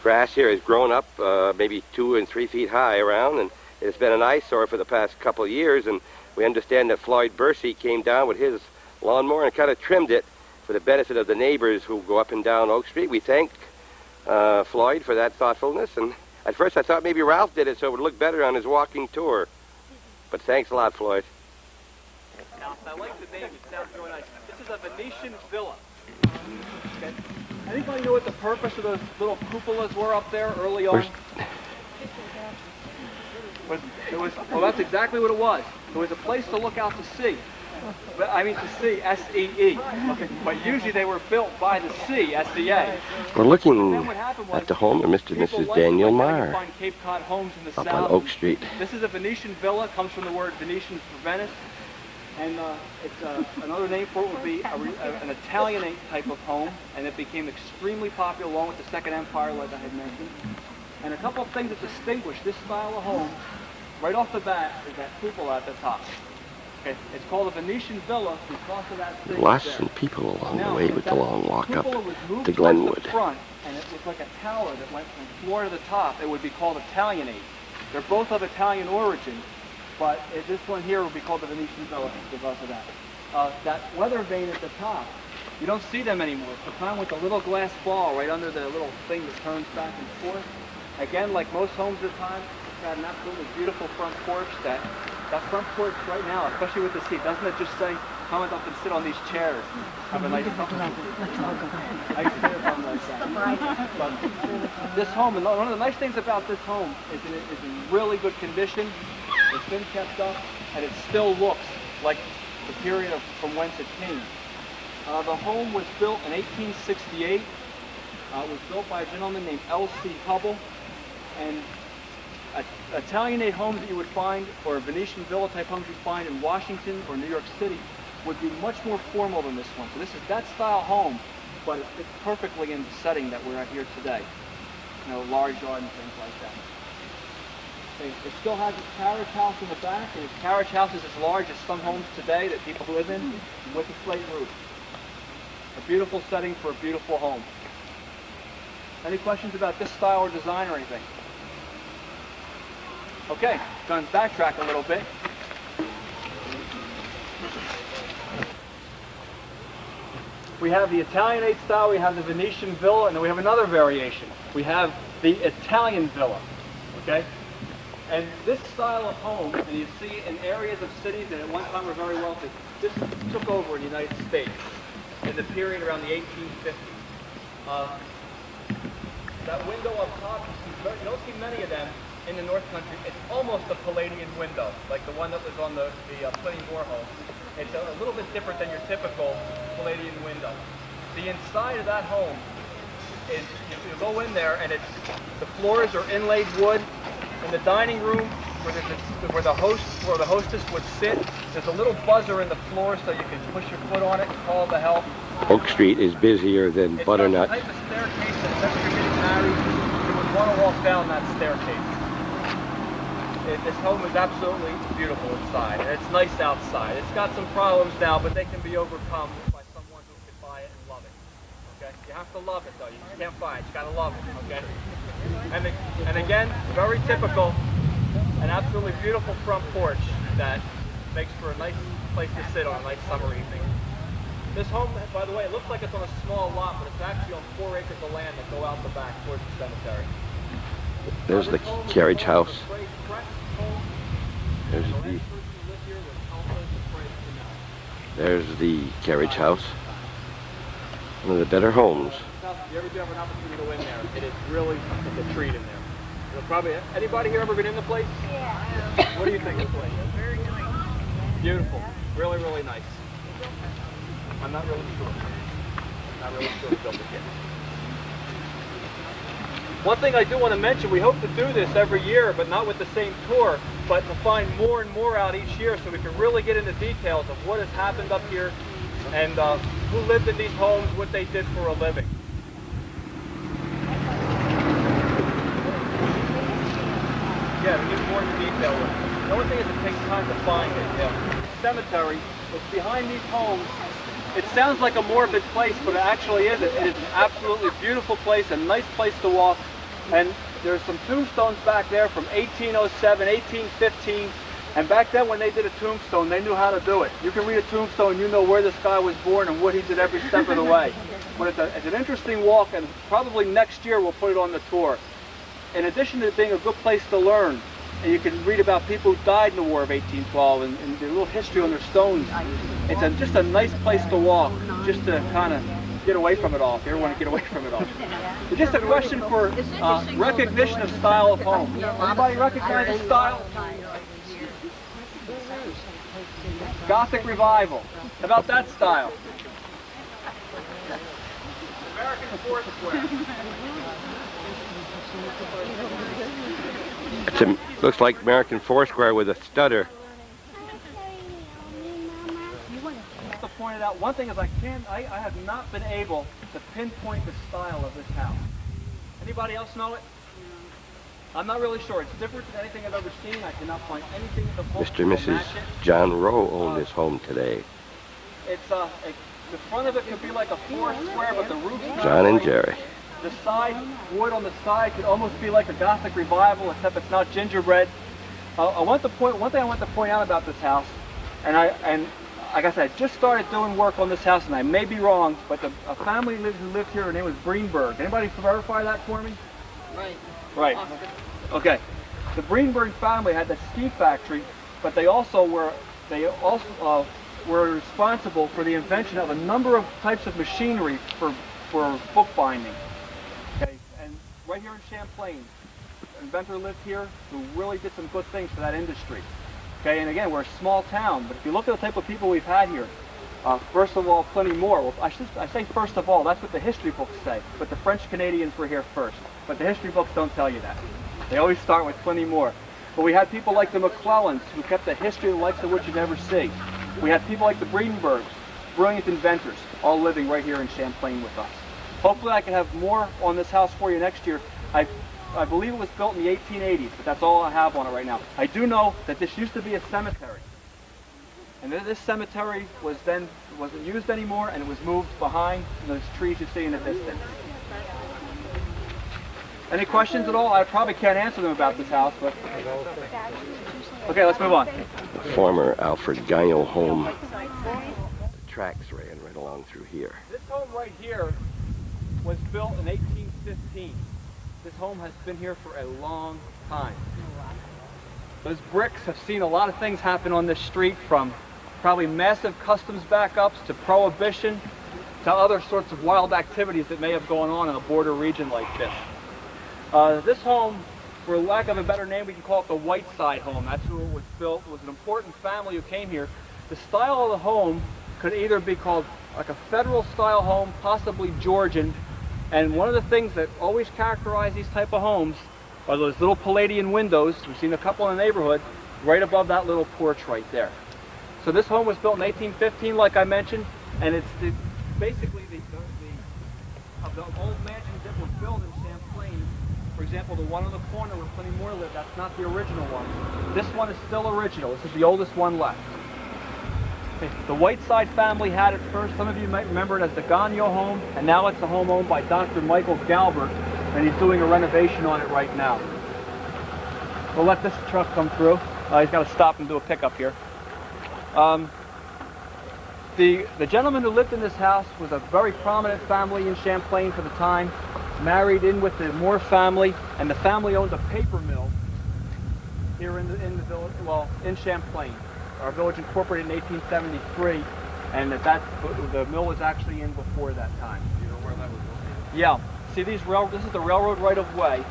grass here has grown up maybe 2 and 3 feet high around, and it's been an eyesore for the past couple of years. And we understand that Floyd Bursey came down with his lawnmower and kind of trimmed it for the benefit of the neighbors who go up and down Oak Street. We thank Floyd for that thoughtfulness, and at first I thought maybe Ralph did it so it would look better on his walking tour. But thanks a lot, Floyd. Now, I like the name. It sounds really nice. This is a Venetian villa. Okay. Anybody know what the purpose of those little cupolas were up there early on? Well, that's exactly what it was. It was a place to look out to sea. I mean to sea, S-E-E. Okay. But usually they were built by the sea, S-E-A. We're looking at the home of Mr. and Mrs. Daniel Marr Cape Cod homes in the up south. on Oak Street. This is a Venetian villa. It comes from the word Venetian for Venice. And it's another name for it would be an Italianate type of home, and it became extremely popular along with the Second Empire, like I had mentioned. And a couple of things that distinguish this style of home, right off the bat, is that cupola at the top. Okay, it's called a Venetian villa because of that thing. Lots there. of people along Now, the way with the long walk up to Glenwood. The front, and it was like a tower that went from floor to the top. It would be called Italianate. They're both of Italian origin. But this one here will be called the Venetian villa because of that. That weather vane at the top, you don't see them anymore. It's the kind with the little glass ball right under the little thing that turns back and forth. Again, like most homes at the time, it's got an absolutely beautiful front porch. That front porch right now, especially with the sea, doesn't it just say, come up and sit on these chairs and have a nice cup of tea? I used to sit on like that. But this home, and one of the nice things about this home is that it is in really good condition. It's been kept up, and it still looks like the period from whence it came. The home was built in 1868. It was built by a gentleman named L.C. Hubble, and Italianate homes that you would find, or Venetian villa type homes you find in Washington or New York City, would be much more formal than this one. So this is that style home, but it fits perfectly in the setting that we're at here today. You know, large yard and things like that. It still has its carriage house in the back, and its carriage house is as large as some homes today that people live in, with a slate roof. A beautiful setting for a beautiful home. Any questions about this style or design or anything? Okay, going to backtrack a little bit. We have the Italianate style, we have the Venetian villa, and then we have another variation. We have the Italian villa, okay? And this style of home, and you see in areas of cities that at one time were very wealthy, this took over in the United States in the period around the 1850s. That window up top, you don't see many of them in the North Country. It's almost a Palladian window, like the one that was on the Pliny Moore home. It's a little bit different than your typical Palladian window. The inside of that home is, you go in there and the floors are inlaid wood. In the dining room, where the hostess would sit, there's a little buzzer in the floor so you can push your foot on it and call the help. Oak Street is busier than Butternut. It's got the type of staircase that if you're getting married, you would want to walk down that staircase. This home is absolutely beautiful inside, and it's nice outside. It's got some problems now, but they can be overcome by someone who can buy it and love it. Okay? You have to love it, though. You just can't buy it. You got to love it. Okay? And again, very typical, an absolutely beautiful front porch that makes for a nice place to sit on a nice summer evening. This home, by the way, it looks like it's on a small lot, but it's actually on 4 acres of land that go out the back towards the cemetery. There's the carriage house. There's the carriage house. One of the better homes. If you ever do have an opportunity to go in there, it is really a treat in there. You'll probably, anybody here ever been in the place? Yeah. What do you think of the place? Very nice. Beautiful. Really, really nice. I'm not really sure. Not really sure who built it yet. One thing I do want to mention, we hope to do this every year, but not with the same tour, but to find more and more out each year so we can really get into details of what has happened up here and who lived in these homes, what they did for a living. Yeah, to give more detail with it. The only thing is it takes time to find it. Yeah. Cemetery, it's behind these homes. It sounds like a morbid place, but it actually isn't. It is an absolutely beautiful place, a nice place to walk. And there's some tombstones back there from 1807, 1815. And back then when they did a tombstone, they knew how to do it. You can read a tombstone, you know where this guy was born and what he did every step of the way. But it's an interesting walk, and probably next year we'll put it on the tour. In addition to being a good place to learn, and you can read about people who died in the War of 1812 and their little history on their stones. It's just a nice place to walk, just to kind of get away from it all, if you ever want to get away from it all. It's just a question for recognition of style of home. Everybody recognize the style? Gothic Revival. How about that style? American Foursquare. Looks like American Foursquare with a stutter. Just to point it out, one thing is I have not been able to pinpoint the style of this house. Anybody else know it? I'm not really sure. It's different than anything I've ever seen. I cannot find anything in the home. Mr. and Mrs. John Rowe own this home today. It's the front of it could be like a Foursquare, but the roof's not John and right. Jerry. The side wood on the side could almost be like a Gothic Revival, except it's not gingerbread. One thing I want to point out about this house, and like I said, I just started doing work on this house, and I may be wrong, but a family who lived here, her name was Greenberg. Anybody verify that for me? Right. Okay. The Greenberg family had the ski factory, but they also were responsible for the invention of a number of types of machinery for bookbinding. Okay, and right here in Champlain, an inventor lived here who really did some good things for that industry. Okay, and again, we're a small town, but if you look at the type of people we've had here, first of all, plenty more. Well, I say first of all, that's what the history books say, but the French Canadians were here first. But the history books don't tell you that. They always start with plenty more. But we had people like the McClellans who kept a history the likes of which you never see. We had people like the Greenbergs, brilliant inventors, all living right here in Champlain with us. Hopefully I can have more on this house for you next year. I believe it was built in the 1880s, but that's all I have on it right now. I do know that this used to be a cemetery. And then this cemetery wasn't used anymore, and it was moved behind those trees you see in the distance. Any questions at all? I probably can't answer them about this house, but... Okay, let's move on. The former Alfred Gagnol home. The tracks ran right along through here. This home right here was built in 1815. This home has been here for a long time. Those bricks have seen a lot of things happen on this street, from probably massive customs backups to prohibition to other sorts of wild activities that may have gone on in a border region like this. This home, for lack of a better name, we can call it the Whiteside home. That's who it was built. It was an important family who came here. The style of the home could either be called like a federal style home, possibly Georgian. And one of the things that always characterize these type of homes are those little Palladian windows. We've seen a couple in the neighborhood, right above that little porch right there. So this home was built in 1815, like I mentioned, and it's basically of the old mansions that were built in Champlain. For example, the one on the corner where Plenty More lived, that's not the original one. This one is still original. This is the oldest one left. Okay. The Whiteside family had it first. Some of you might remember it as the Gagnol home, and now it's a home owned by Dr. Michael Galbert, and he's doing a renovation on it right now. We'll let this truck come through. He's got to stop and do a pickup here. The gentleman who lived in this house was a very prominent family in Champlain for the time, married in with the Moore family, and the family owned a paper mill here in the village, well, in Champlain. Our village incorporated in 1873, and the mill was actually in before that time. Do you know where that was located? Yeah. See these this is the railroad right of way,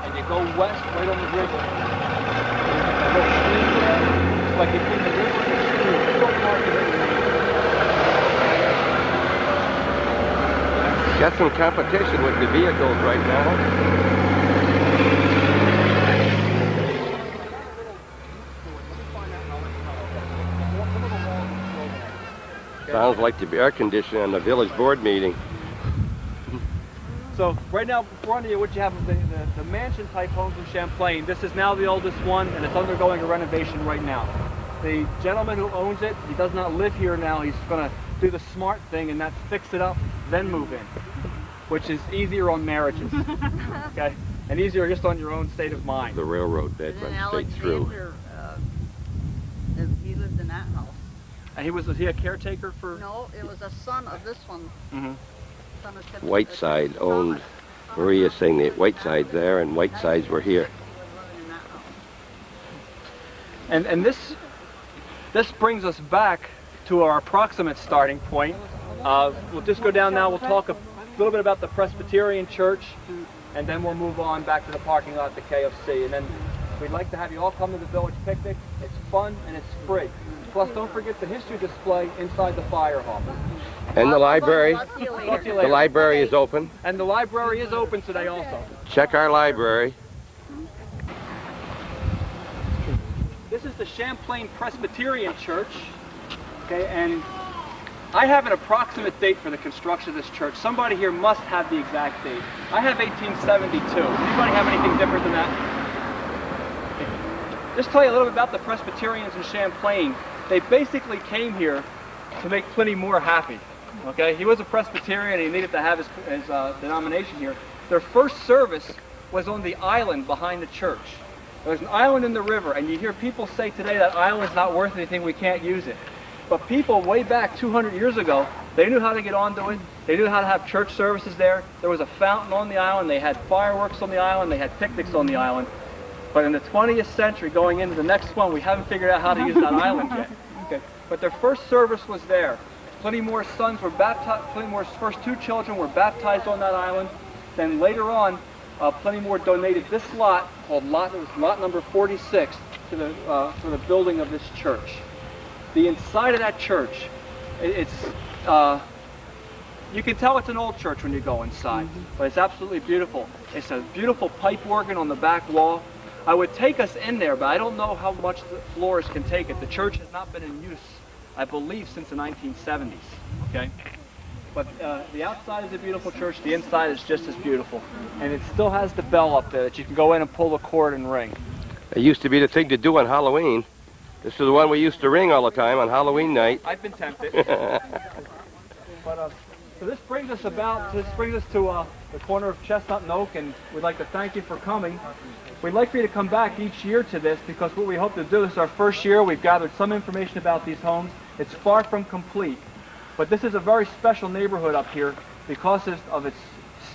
and you go west right on the river. There's a little stream there. It's like between the river and the stream. You don't mark it anymore. Got some competition with the vehicles right now. Sounds like the air conditioning on the village board meeting. So right now, before you, what you have is the mansion type homes in Champlain. This is now the oldest one, and it's undergoing a renovation right now. The gentleman who owns it, he does not live here now. He's going to do the smart thing, and that's fix it up, then move in, which is easier on marriages, okay, and easier just on your own state of mind. The railroad bed And then runs straight through. Alexander, he lived in that house. And was he a caretaker for? No, it was a son of this one. Mhm. Son of Tip- Whiteside owned, Maria's saying that Whiteside's there and Whitesides were here. He was living in that house. And this brings us back to our approximate starting point. We'll just go down now. We'll talk a little bit about the Presbyterian Church, and then we'll move on back to the parking lot at the KFC. And then we'd like to have you all come to the Village Picnic. It's fun and it's free. Plus, don't forget the history display inside the fire hall. And the library. Talk to you Talk to later. you The later. library is open. And the library is open today also. Check our library. This is the Champlain Presbyterian Church, okay, and I have an approximate date for the construction of this church. Somebody here must have the exact date. I have 1872. Anybody have anything different than that? Okay. Just tell you a little bit about the Presbyterians in Champlain. They basically came here to make Pliny Moore happy. Okay, he was a Presbyterian and he needed to have his denomination here. Their first service was on the island behind the church. There's an island in the river, and you hear people say today that island's not worth anything, we can't use it. But people way back 200 years ago, they knew how to get onto it. They knew how to have church services there. There was a fountain on the island. They had fireworks on the island. They had picnics on the island. But in the 20th century, going into the next one, we haven't figured out how to use that island yet. Okay. But their first service was there. Pliny Moore's sons were baptized. Pliny Moore's first two children were baptized on that island. Then later on, Pliny Moore donated this lot, called lot number 46, to the for the building of this church. The inside of that church, it's you can tell it's an old church when you go inside, but it's absolutely beautiful. It's a beautiful pipe organ on the back wall. I would take us in there, but I don't know how much the floors can take it. The church has not been in use, I believe, since the 1970s. Okay. But the outside is a beautiful church, the inside is just as beautiful. And it still has the bell up there that you can go in and pull the cord and ring. It used to be the thing to do on Halloween. This is the one we used to ring all the time on Halloween night. I've been tempted. But so this brings us to the corner of Chestnut and Oak, and we'd like to thank you for coming. We'd like for you to come back each year to this, because what we hope to do, this is our first year, we've gathered some information about these homes. It's far from complete. But this is a very special neighborhood up here because of its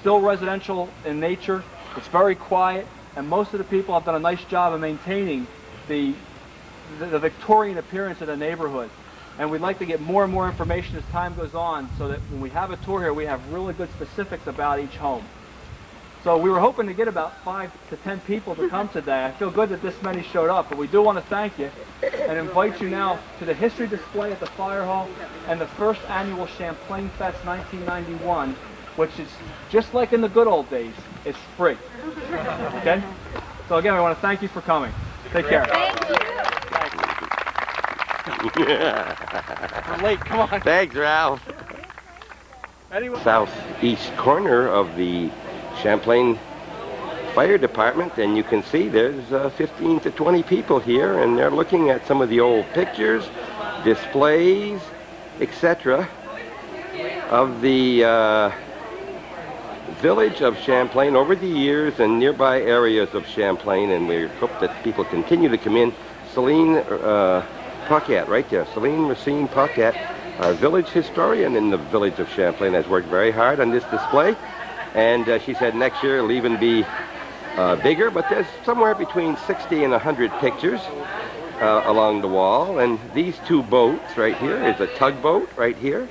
still residential in nature. It's very quiet, and most of the people have done a nice job of maintaining the Victorian appearance of the neighborhood. And we'd like to get more and more information as time goes on, so that when we have a tour here, we have really good specifics about each home. So we were hoping to get about 5 to 10 people to come today. I feel good that this many showed up, but we do want to thank you and invite you now to the history display at the fire hall and the first annual Champlain Fest 1991, which is just like in the good old days. It's free. Okay? So again, we want to thank you for coming. Take care. Thank you. We're late. Come on. Thanks, Ralph. Anyway. Southeast corner of the Champlain Fire Department, and you can see there's 15 to 20 people here, and they're looking at some of the old pictures, displays, etc. of the village of Champlain over the years and nearby areas of Champlain, and we hope that people continue to come in. Celine Paquette, right there, Celine Racine Paquette, our village historian in the village of Champlain, has worked very hard on this display. And she said next year it'll even be bigger, but there's somewhere between 60 and 100 pictures along the wall. And these two boats right here is a tugboat right here.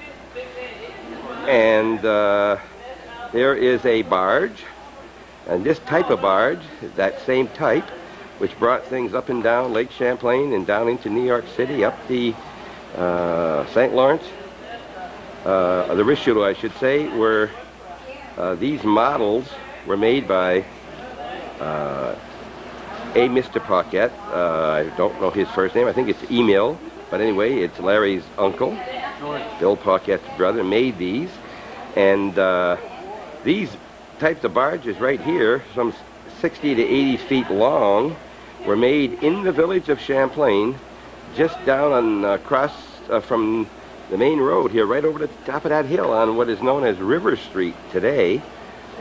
And there is a barge. And this type of barge, that same type, which brought things up and down Lake Champlain and down into New York City, up the St. Lawrence, the Richelieu, I should say, were these models were made by a Mr. Paquette. I don't know his first name. I think it's Emil. But anyway, it's Larry's uncle. Bill Paquette's brother made these. And these types of barges right here, some 60 to 80 feet long, were made in the village of Champlain, just down on across from the main road here, right over the top of that hill on what is known as River Street today.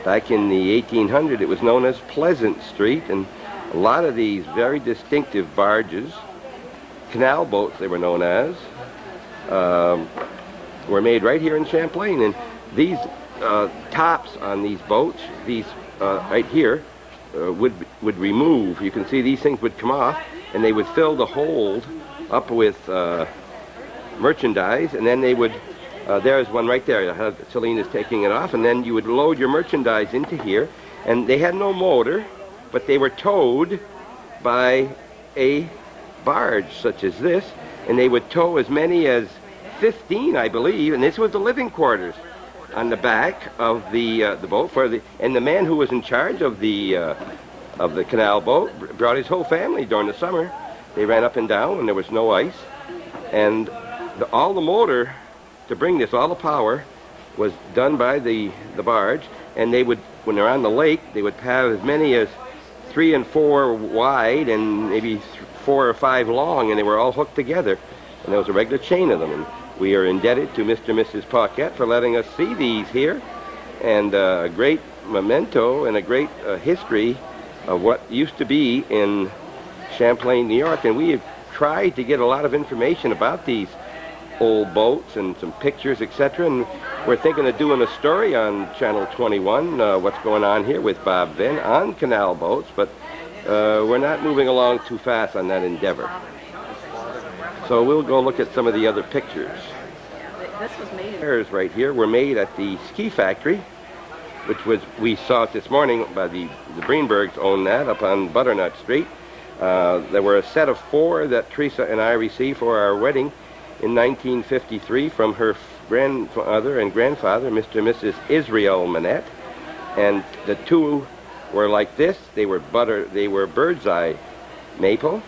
Back in the 1800s, it was known as Pleasant Street, and a lot of these very distinctive barges, canal boats they were known as, were made right here in Champlain. And these tops on these boats, these right here, would remove. You can see these things would come off, and they would fill the hold up with merchandise, and then they would, there's one right there, Celine is taking it off, and then you would load your merchandise into here, and they had no motor, but they were towed by a barge such as this, and they would tow as many as 15, I believe, and this was the living quarters on the back of the boat and the man who was in charge of the canal boat brought his whole family during the summer. They ran up and down when there was no ice, and all the motor to bring this, all the power, was done by the barge, and they would, when they're on the lake, they would have as many as 3 and 4 wide and maybe 4 or 5 long, and they were all hooked together, and there was a regular chain of them. And we are indebted to Mr. and Mrs. Paquette for letting us see these here, and a great memento and a great history of what used to be in Champlain, New York. And we have tried to get a lot of information about these old boats and some pictures, etc. And we're thinking of doing a story on Channel 21, what's going on here with Bob Venne on canal boats, but we're not moving along too fast on that endeavor. So we'll go look at some of the other pictures. This was made Chairs right here were made at the ski factory, which was, we saw it this morning, by the Greenbergs own that up on Butternut Street. There were a set of 4 that Teresa and I received for our wedding in 1953 from her grandmother and grandfather, Mr. and Mrs. Israel Manette. And the 2 were like this. They were bird's eye maple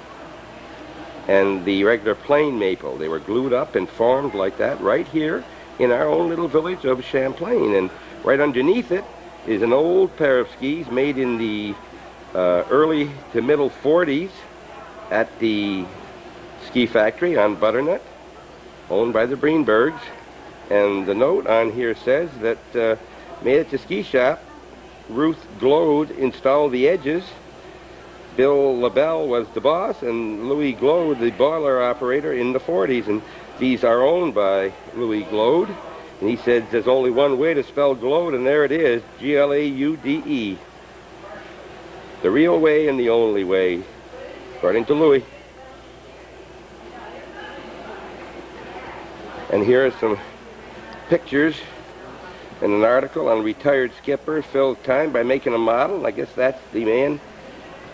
and the regular plain maple. They were glued up and formed like that right here in our own little village of Champlain. And right underneath it is an old pair of skis made in the early to middle 40s at the ski factory on Butternut, owned by the Greenbergs. And the note on here says that made at the ski shop, Ruth Glode installed the edges, Bill LaBelle was the boss, and Louis Glode the boiler operator in the 40s. And these are owned by Louis Glode. And he said there's only one way to spell Glode, and there it is, G-L-A-U-D-E. The real way and the only way, according to Louis. And here are some pictures and an article on retired skipper filled time by making a model. I guess that's the man,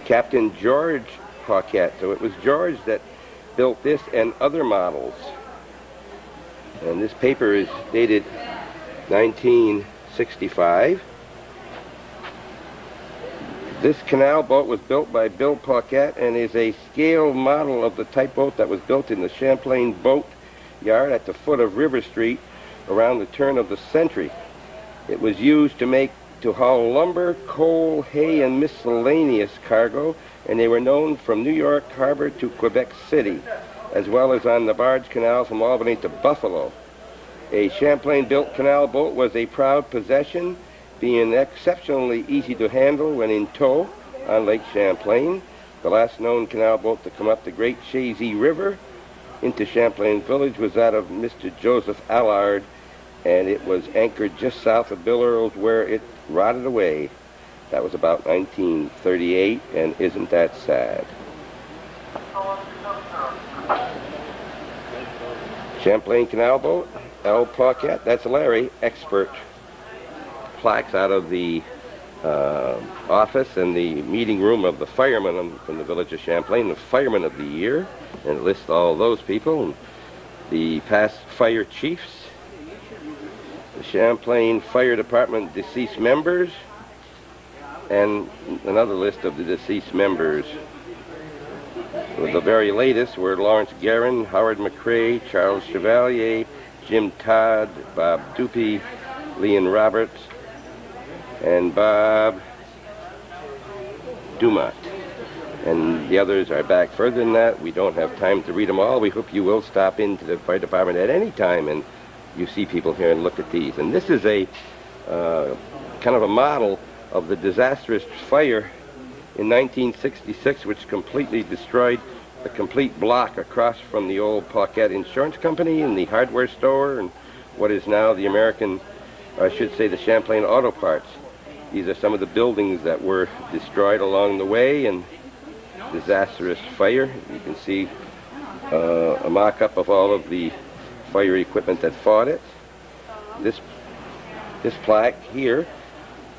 Captain George Paquette. So it was George that built this and other models. And this paper is dated 1965. This canal boat was built by Bill Paquette and is a scale model of the type boat that was built in the Champlain boat yard at the foot of River Street around the turn of the century. It was used to haul lumber, coal, hay, and miscellaneous cargo, and they were known from New York Harbor to Quebec City, as well as on the barge canal from Albany to Buffalo. A Champlain-built canal boat was a proud possession, being exceptionally easy to handle when in tow on Lake Champlain. The last known canal boat to come up the Great Chazy River into Champlain Village was that of Mr. Joseph Allard, and it was anchored just south of Bill Earl's, where it rotted away. That was about 1938, and isn't that sad? Champlain Canal Boat, L. Paquette, that's Larry, expert. Plaques out of the office and the meeting room of the firemen from the village of Champlain, the fireman of the year, and it lists all those people, and the past fire chiefs, the Champlain Fire Department deceased members, and another list of the deceased members. The very latest were Lawrence Guerin, Howard McCrae, Charles Chevalier, Jim Todd, Bob Dupuy, Leon Roberts, and Bob Dumont. And the others are back further than that. We don't have time to read them all. We hope you will stop into the fire department at any time and you see people here and look at these. And this is a kind of a model of the disastrous fire in 1966, which completely destroyed a complete block across from the old Paquette Insurance Company and the hardware store and what is now the American, or I should say the Champlain Auto Parts. These are some of the buildings that were destroyed along the way and disastrous fire. You can see a mock-up of all of the fire equipment that fought it. This plaque here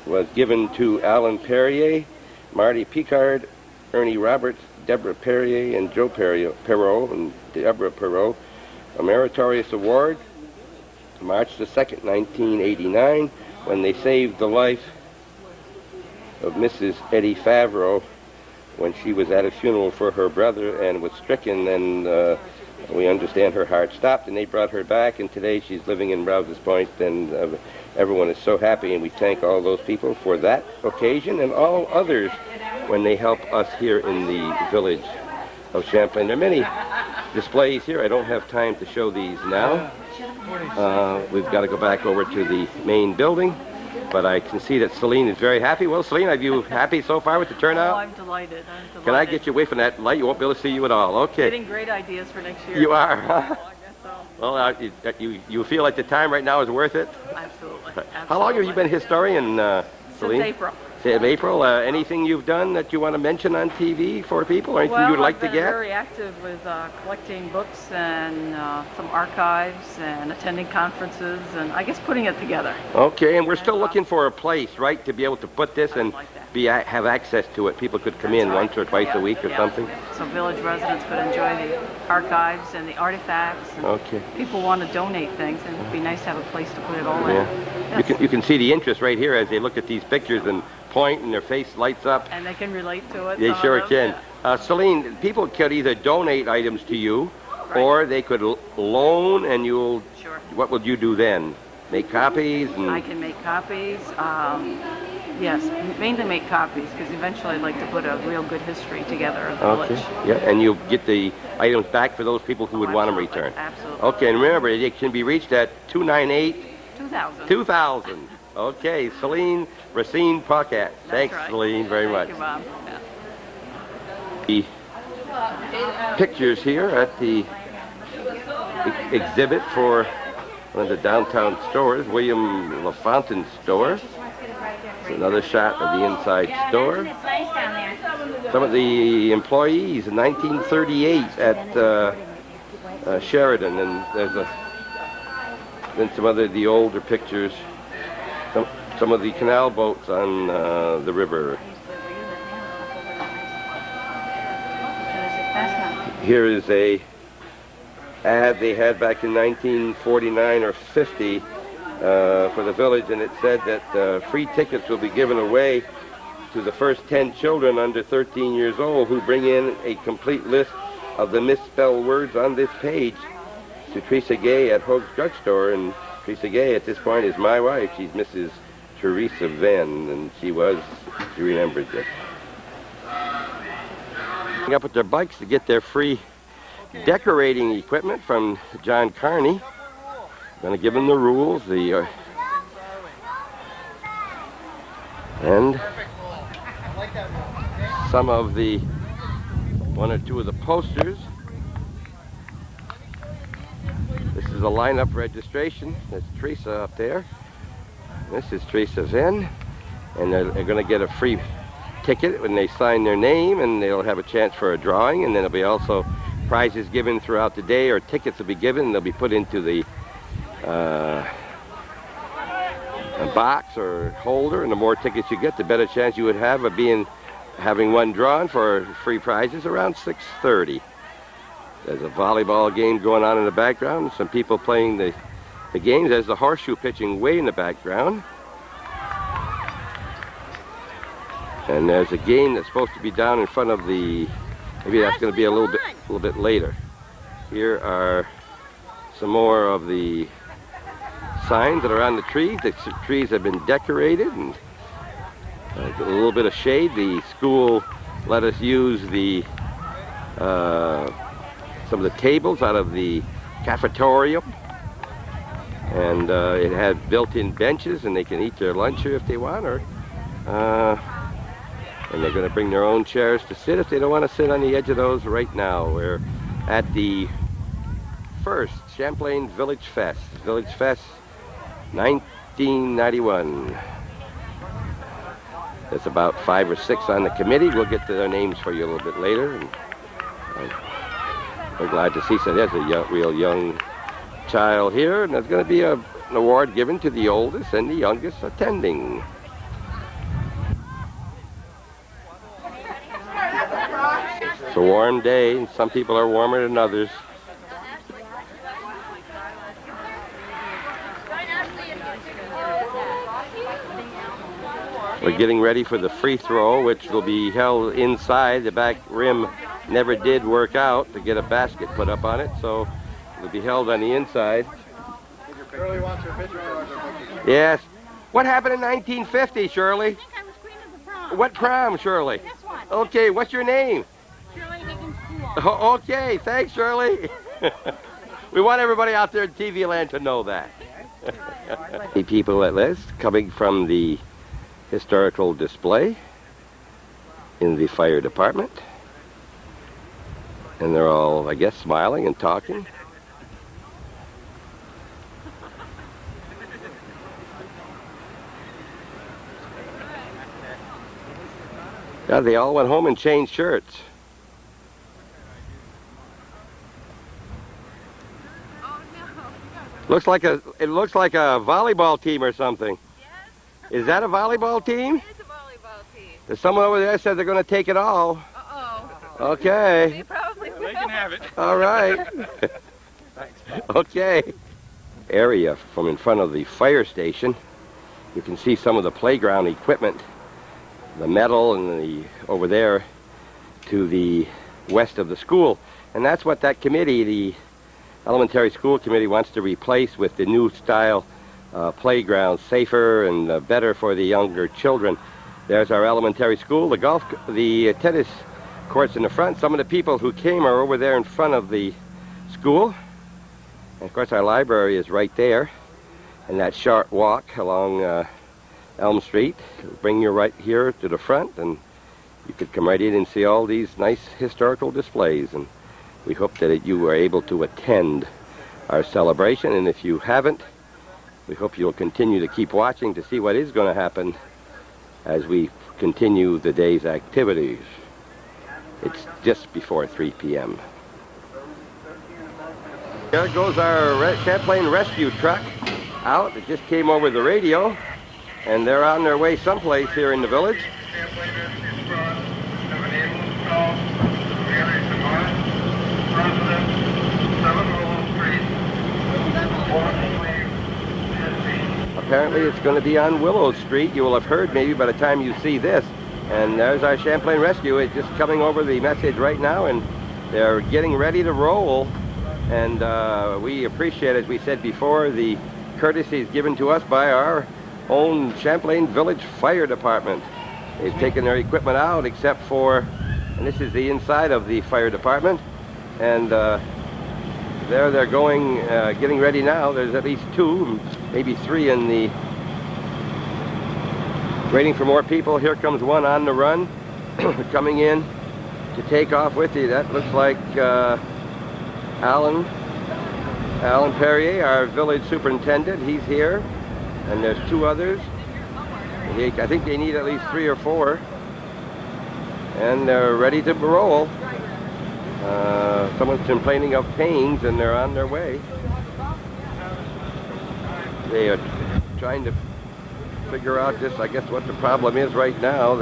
was given to Alan Perrier, Marty Picard, Ernie Roberts, Deborah Perrier, and Joe Perreault, and Deborah Perreault, a meritorious award, March the 2nd, 1989, when they saved the life of Mrs. Eddie Favreau when she was at a funeral for her brother and was stricken, and we understand her heart stopped, and they brought her back, and today she's living in Rouse's Point, and everyone is so happy, and we thank all those people for that occasion and all others when they help us here in the village of Champlain. There are many displays here. I don't have time to show these now. We've got to go back over to the main building, but I can see that Celine is very happy. Well, Celine, are you happy so far with the turnout? Oh, I'm delighted. Can I get you away from that light? You won't be able to see you at all. Okay. Getting great ideas for next year. You are. I guess so. Well, you feel like the time right now is worth it? Absolutely. How long have you been historian, Celine? Since April. Since April. Anything you've done that you want to mention on TV for people, or anything you'd like to I've been get? very active with collecting books and some archives and attending conferences and I guess putting it together. Okay, and we're still looking for a place, right, to be able to put this and like that. have access to it. People could come That's in right. once or twice a week or Yeah. something. So village residents could enjoy the archives and the artifacts. And Okay. people want to donate things, and it'd be nice to have a place to put it all Yeah. in. Yes. You can see the interest right here as they look at these pictures and point and their face lights up. And they can relate to it. They some of sure them, can. yeah. Celine, people could either donate items to you, Right. or they could loan, and you'll. Sure. What would you do then? Make copies? And I can make copies. Yes, mainly make copies because eventually I'd like to put a real good history together of the Okay. village. Yeah, and you'll get the items back for those people who would want them Absolutely, returned. Absolutely. Okay, and remember, it can be reached at 298 2000. 2000. Okay, Celine Racine Paquette. That's Thanks, right. Celine, very much. Thank you, Bob. Yeah. The pictures here at the exhibit for one of the downtown stores, William LaFontaine store. It's another shot of the inside store. Some of the employees in 1938 at Sheridan, and there's then some other the older pictures. Some of the canal boats on the river. Here is a ad they had back in 1949 or 50 for the village, and it said that free tickets will be given away to the first 10 children under 13 years old who bring in a complete list of the misspelled words on this page to Teresa Gay at Hoag's Drugstore. And Teresa Gay at this point is my wife. She's Mrs. Teresa Venne, and she remembers it. Up with their bikes to get their free decorating equipment from John Carney. Going to give them the rules, and some of the one or two of the posters. This is a lineup registration. There's Teresa up there. This is Teresa Venne, and they're going to get a free ticket when they sign their name, and they'll have a chance for a drawing, and then there'll be also prizes given throughout the day, or tickets will be given, and they'll be put into the a box or holder, and the more tickets you get, the better chance you would have of having one drawn for free prizes around 6:30. There's a volleyball game going on in the background, some people playing the games. There's the horseshoe pitching way in the background. And there's a game that's supposed to be down in front of the, maybe that's going to be a little bit later. Here are some more of the signs that are on the trees. The trees have been decorated, and a little bit of shade. The school let us use the some of the tables out of the cafeteria, and it had built-in benches, and they can eat their lunch here if they want, or and they're going to bring their own chairs to sit if they don't want to sit on the edge of those right now. We're at the first Champlain Village Fest, 1991. There's about 5 or 6 on the committee. We'll get to their names for you a little bit later. And we're glad to see, so there's a real young child here, and there's going to be an award given to the oldest and the youngest attending. It's a warm day, and some people are warmer than others. We're getting ready for the free throw, which will be held inside. The back rim never did work out to get a basket put up on it, so it'll be held on the inside. Shirley wants her picture. Yes. What happened in 1950, Shirley? I think I was queen of the prom. What prom, Shirley? This one. Okay, what's your name? Shirley Higgins School. Oh, okay, thanks, Shirley. We want everybody out there in TV land to know that. The people at least coming from the historical display in the fire department. And they're all, I guess, smiling and talking. Yeah, they all went home and changed shirts. Looks like it looks like a volleyball team or something. Yes? Is that a volleyball team? It is a volleyball team. There's someone over there said they're going to take it all. Uh-oh. Okay. They probably will. They can have it. All right. Okay. Area from in front of the fire station. You can see some of the playground equipment, the metal and the over there to the west of the school. And that's what that committee, the Elementary School Committee, wants to replace with the new style playground, safer and better for the younger children. There's our elementary school, the tennis courts in the front. Some of the people who came are over there in front of the school. And of course our library is right there. And that short walk along Elm Street will bring you right here to the front, and you could come right in and see all these nice historical displays. And we hope that you were able to attend our celebration, and if you haven't, we hope you'll continue to keep watching to see what is going to happen as we continue the day's activities. It's just before 3 p.m. There goes our Champlain rescue truck out. It just came over the radio, and they're on their way someplace here in the village. Apparently it's going to be on Willow Street. You will have heard maybe by the time you see this. And there's our Champlain Rescue. It's just coming over the message right now, and they're getting ready to roll. And we appreciate, as we said before, the courtesies given to us by our own Champlain Village Fire Department. They've taken their equipment out except for, and this is the inside of the fire department, and there they're going, getting ready now. There's at least 2, maybe 3 in the, waiting for more people. Here comes one on the run, coming in to take off with you. That looks like Alan Perrier, our village superintendent. He's here, and there's 2 others. I think they need at least 3 or 4, and they're ready to roll. Someone's complaining of pains, and they're on their way. They are trying to figure out just, I guess, what the problem is right now.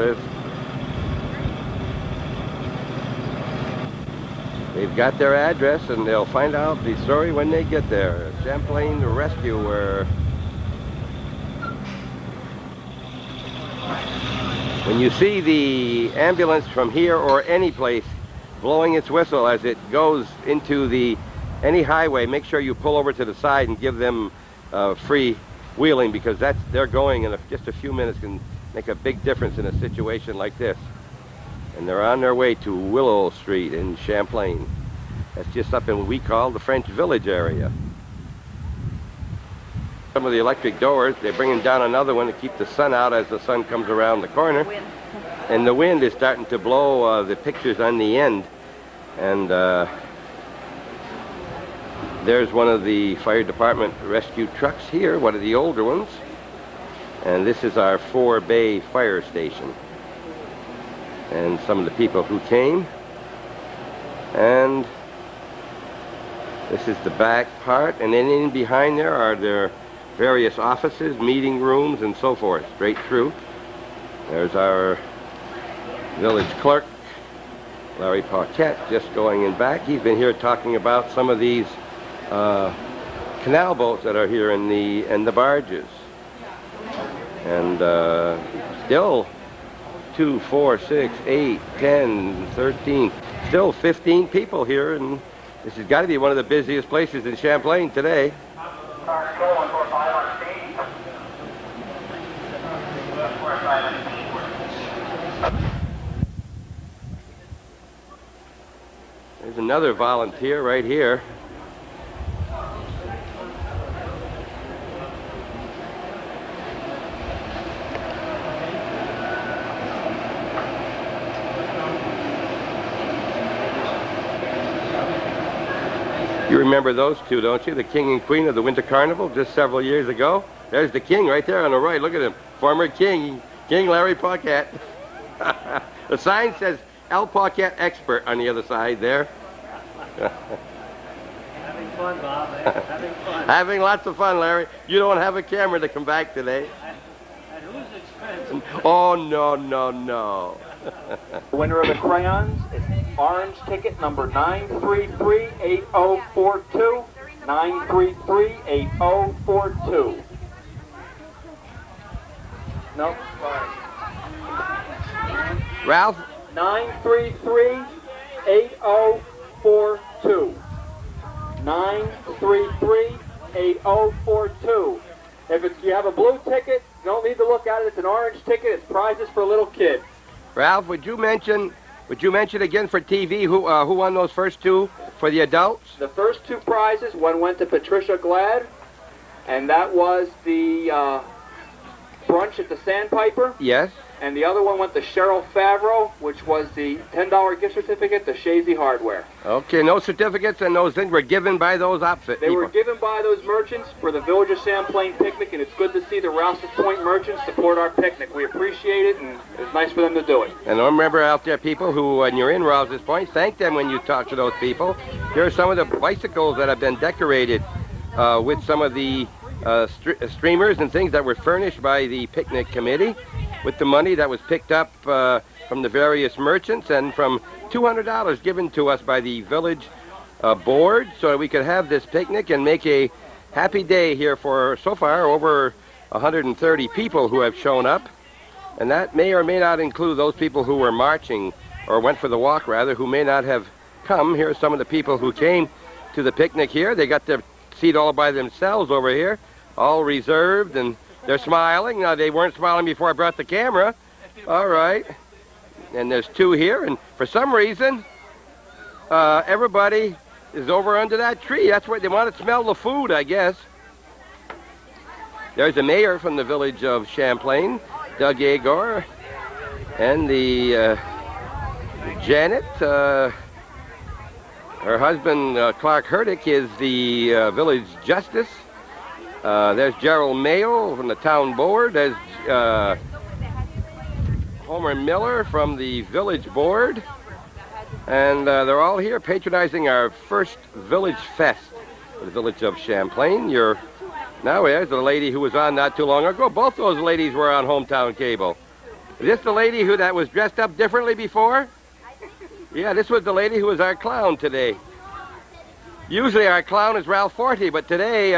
They've got their address, and they'll find out the story when they get there. Champlain Rescue, where when you see the ambulance from here or any place blowing its whistle as it goes into any highway, make sure you pull over to the side and give them free wheeling, because they're going in just a few minutes, and make a big difference in a situation like this. And they're on their way to Willow Street in Champlain. That's just up in what we call the French Village area. Some of the electric doors, they're bringing down another one to keep the sun out as the sun comes around the corner. And the wind is starting to blow the pictures on the end. And there's one of the fire department rescue trucks here, one of the older ones. And this is our 4-bay fire station. And some of the people who came. And this is the back part. And then in behind there are their various offices, meeting rooms, and so forth, straight through. There's our village clerk, Larry Paquette, just going in back. He's been here talking about some of these canal boats that are here in the barges. And still 2, 4, 6, 8, 10, 13, still 15 people here, and this has got to be one of the busiest places in Champlain today. There's another volunteer right here. You remember those two, don't you? The king and queen of the Winter Carnival just several years ago. There's the king right there on the right. Look at him. Former king, King Larry Paquette. The sign says L. Paquette Expert on the other side there. Having fun, Bob. Having fun. Having lots of fun, Larry. You don't have a camera to come back today. At whose expense? Oh, no, no, no. The winner of the crayons is orange ticket number 9338042. 9338042. No, sorry. Ralph? 9338042. 9338042. If you have a blue ticket, you don't need to look at it. It's an orange ticket. It's prizes for little kids. Ralph, would you mention again for TV who won those first two for the adults? The first two prizes, one went to Patricia Glad, and that was the brunch at the Sandpiper. Yes. And the other one went to Cheryl Favreau, which was the $10 gift certificate to Shazy Hardware. Okay, no certificates and those things were given by those outfit They people. were given by those merchants for the Village of Champlain picnic, and it's good to see the Rouse's Point merchants support our picnic. We appreciate it, and it's nice for them to do it. And remember out there, people who, when you're in Rouse's Point, thank them when you talk to those people. Here are some of the bicycles that have been decorated with some of the streamers and things that were furnished by the picnic committee with the money that was picked up from the various merchants and from $200 given to us by the village board so that we could have this picnic and make a happy day here for, so far, over 130 people who have shown up. And that may or may not include those people who were marching, or went for the walk rather, who may not have come. Here are some of the people who came to the picnic here. They got their seat all by themselves over here, all reserved, and they're smiling. Now, they weren't smiling before I brought the camera. All right. And there's two here, and for some reason, everybody is over under that tree. That's where they want to smell the food, I guess. There's the mayor from the village of Champlain, Doug Agor, and the Janet. Her husband, Clark Herdick, is the village justice. There's Gerald Mayo from the town board. There's Homer Miller from the village board. And they're all here patronizing our first village fest for the village of Champlain. Now there's the lady who was on not too long ago. Both those ladies were on Hometown Cable. Is this the lady that was dressed up differently before? Yeah, this was the lady who was our clown today. Usually our clown is Ralph Forte, but today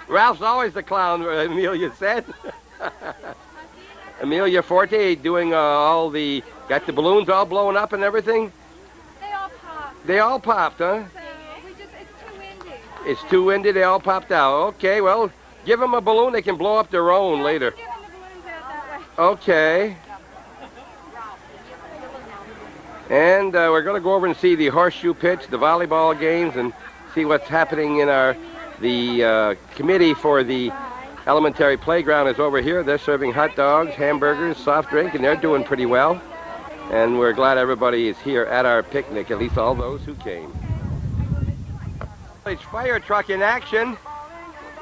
Ralph's always the clown, Amelia said. Amelia Forte doing got the balloons all blown up and everything? They all popped. They all popped, huh? So it's too windy. It's too windy, they all popped out. Okay, well, give them a balloon, they can blow up their own later. Give them the balloons out that way. Okay. And we're going to go over and see the horseshoe pitch, the volleyball games, and see what's happening in the committee for the elementary playground is over here. They're serving hot dogs, hamburgers, soft drink, and they're doing pretty well. And we're glad everybody is here at our picnic, at least all those who came. Village fire truck in action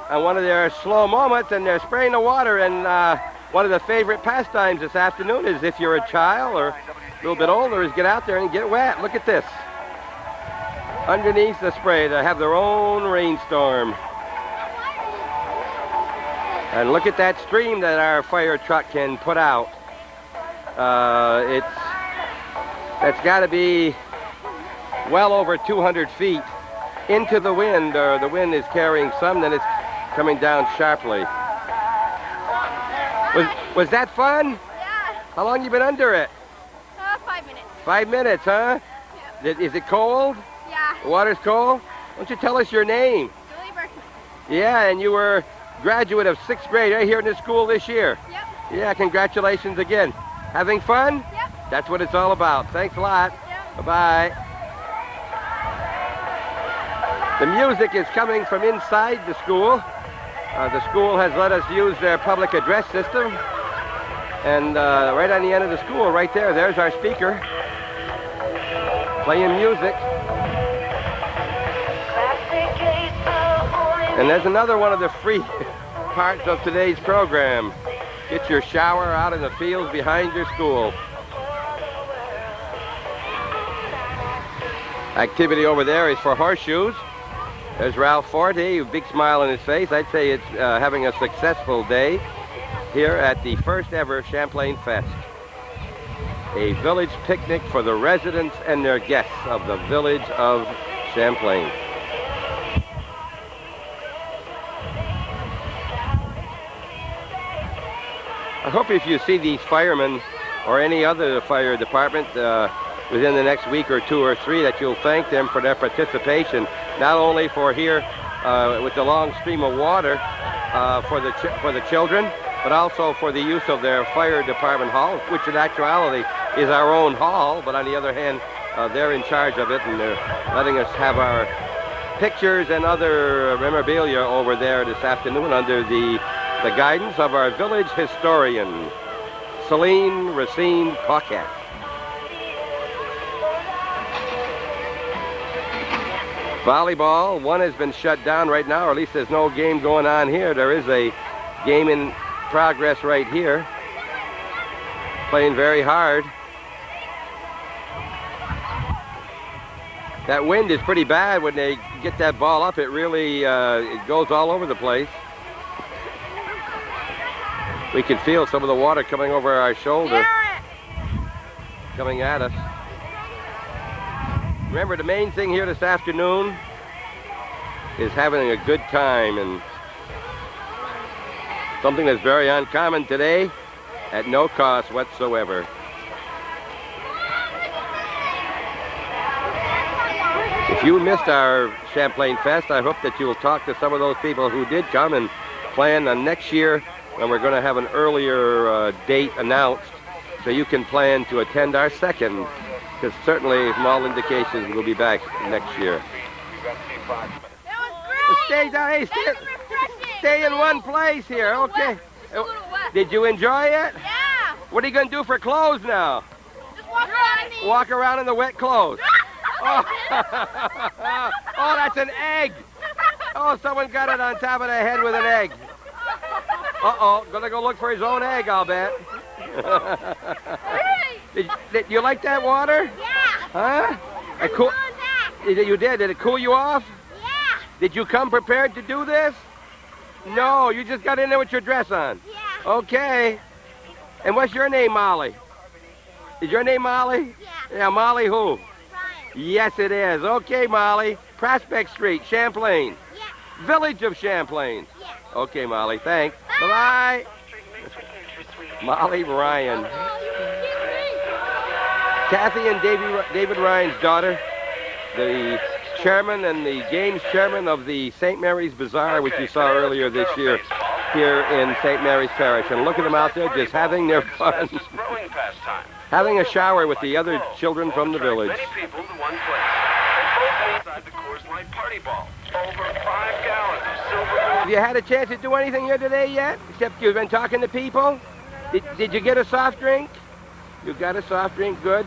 on one of their slow moments, and they're spraying the water. And one of the favorite pastimes this afternoon is, if you're a child or a little bit older, is get out there and get wet. Look at this. Underneath the spray, they have their own rainstorm. And look at that stream that our fire truck can put out. That's got to be well over 200 feet into the wind, or the wind is carrying some, then it's coming down sharply. Was that fun? Yeah. How long you been under it? 5 minutes. 5 minutes, huh? Yeah. Is it cold? Yeah. The water's cold? Why don't you tell us your name? Julie Berkman. Yeah, and you were graduate of 6th grade right here in this school this year. Yep. Yeah, congratulations again. Having fun? Yep. That's what it's all about. Thanks a lot. Yep. Bye-bye. The music is coming from inside the school. The school has let us use their public address system. And right on the end of the school, right there, there's our speaker playing music. And there's another one of the free parts of today's program. Get your shower out in the fields behind your school. Activity over there is for horseshoes. There's Ralph Forte, a big smile on his face. I'd say it's having a successful day here at the first ever Champlain Fest. A village picnic for the residents and their guests of the village of Champlain. I hope if you see these firemen or any other fire department within the next week or 2 or 3, that you'll thank them for their participation, not only for here with the long stream of water for the children, but also for the use of their fire department hall, which in actuality is our own hall, but on the other hand, they're in charge of it, and they're letting us have our pictures and other memorabilia over there this afternoon under the guidance of our village historian, Celine Racine Paquette. Volleyball, one has been shut down right now, or at least there's no game going on here. There is a game in progress right here. Playing very hard. That wind is pretty bad when they get that ball up. It really it goes all over the place. We can feel some of the water coming over our shoulder, coming at us. Remember, the main thing here this afternoon is having a good time, and something that's very uncommon today at no cost whatsoever. If you missed our Champlain Fest, I hope that you'll talk to some of those people who did come and plan on next year, when we're going to have an earlier date announced, so you can plan to attend our second, because certainly from all indications we'll be back next year. That was great. Stay down, hey, stay in one place here, okay? Just a little wet. Did you enjoy it? Yeah. What are you going to do for clothes now? Just walk around in Walk around in the wet clothes. Oh. Oh, that's an egg. Oh, someone got it on top of their head with an egg. Uh-oh, gonna go look for his own egg, I'll bet. Did you like that water? Yeah. Huh? You did? Did it cool you off? Yeah. Did you come prepared to do this? No, you just got in there with your dress on. Yeah. Okay. And what's your name, Molly? Is your name Molly? Yeah. Yeah, Molly who? Brian. Yes, it is. Okay, Molly. Prospect Street, Champlain. Yeah. Village of Champlain. Yeah. Okay, Molly, thanks. Bye-bye. Molly Ryan. Kathy and David Ryan's daughter, the chairman and the games chairman of the St. Mary's Bazaar, which you saw earlier this year. here in St. Mary's Parish. And look at them out there just having their fun. Having a shower with the other children from the village. Many people to one place. And both inside the Coors Light Party Ball. Over 5 gallons of silver. Have you had a chance to do anything here today yet? Except you've been talking to people? Did you get a soft drink? You got a soft drink, good.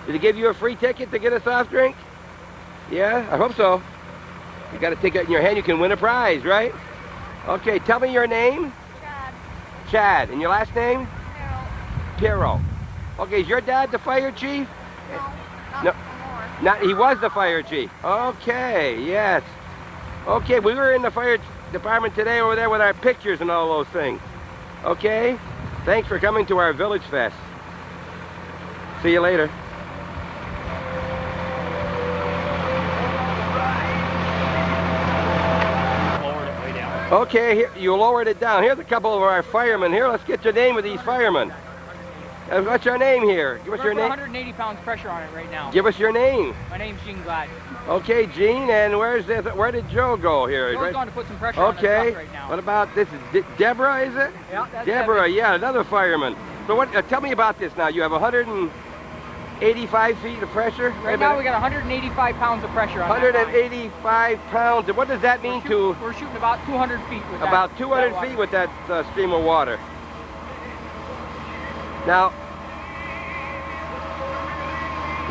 Did they give you a free ticket to get a soft drink? Yeah, I hope so. You got a ticket in your hand, you can win a prize, right? Okay, tell me your name. Chad. Chad. And your last name? Carol. Piero. Okay, is your dad the fire chief? No, No. Not, he was the fire chief. Okay, yes. Okay, we were in the fire department today over there with our pictures and all those things. Okay? Thanks for coming to our Village Fest. See you later. Okay, here, you lowered it down. Here's a couple of our firemen here. Let's get your name with these firemen. What's your name here? Give us your name. 180 pounds pressure on it right now. Give us your name. My name's Gene Glad. Okay, Gene, and where did Joe go here? Joe's gone to put some pressure on the Okay. truck right now. What about this? Is Deborah, is it? Yeah, that's Deborah, Debbie. yeah, another fireman. So what? Tell me about this now. You have 185 feet of pressure? Right now we got 185 pounds of pressure on that line. 185 pounds. And what does that mean We're shooting about 200 feet with that. about 200 that feet with that stream of water? Now,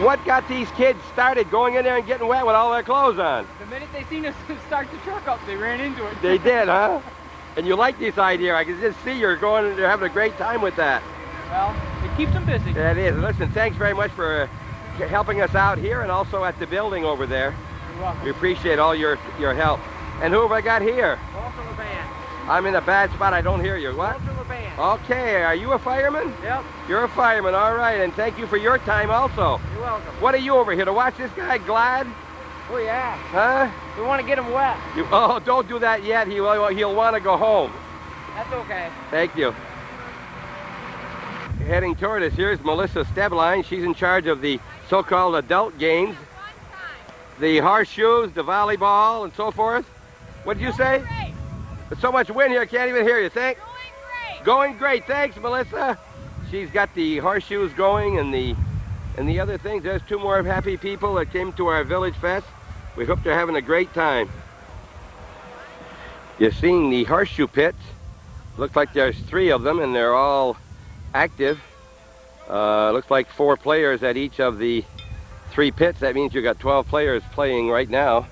what got these kids started going in there and getting wet with all their clothes on? The minute they seen us start the truck up, they ran into it. They did, huh? And you like this idea. I can just see you're having a great time with that. Well, it keeps them busy. That is. Listen, thanks very much for helping us out here and also at the building over there. You're welcome. We appreciate all your help. And who have I got here? Walter LeBand. I'm in a bad spot. I don't hear you. What? Walter LeBand. Okay. Are you a fireman? Yep. You're a fireman. All right. And thank you for your time also. You're welcome. What are you over here to watch this guy Glad? Oh yeah. Huh? We want to get him wet. Oh, don't do that yet. He'll want to go home. That's okay. Thank you. Heading toward us here is Melissa Stebline. She's in charge of the so-called adult games. The horseshoes, the volleyball, and so forth. What did you say? Great. There's so much wind here, I can't even hear you. Thanks. Going great. Going great. Thanks, Melissa. She's got the horseshoes going and the other things. There's two more happy people that came to our Village Fest. We hope they're having a great time. You're seeing the horseshoe pits. Looks like there's 3 of them, and they're all active. Looks like 4 players at each of the 3 pits. That means you've got 12 players playing right now.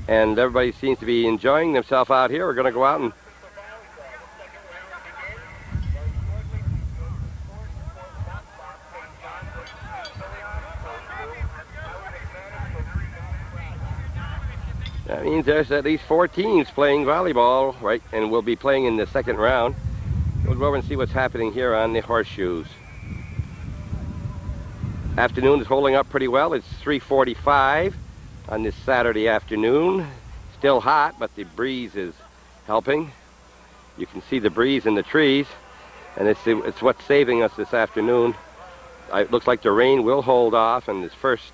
And everybody seems to be enjoying themselves out here. We're going to go out and... That means there's at least 4 teams playing volleyball, right? And we'll be playing in the second round. We'll go over and see what's happening here on the horseshoes. Afternoon is holding up pretty well. It's 3:45 on this Saturday afternoon. Still hot, but the breeze is helping. You can see the breeze in the trees, and it's what's saving us this afternoon. It looks like the rain will hold off, and this first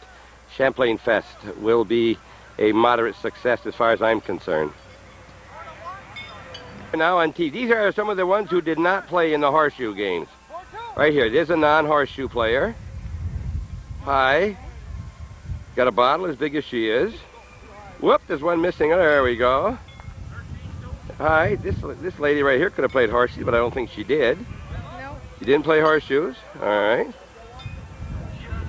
Champlain Fest will be a moderate success as far as I'm concerned. Now on TV, these are some of the ones who did not play in the horseshoe games. Right here, there's a non-horseshoe player. Hi. Got a bottle as big as she is. Whoop, there's one missing. Oh, there we go. Hi, this lady right here could have played horseshoes, but I don't think she did. No. She didn't play horseshoes. All right.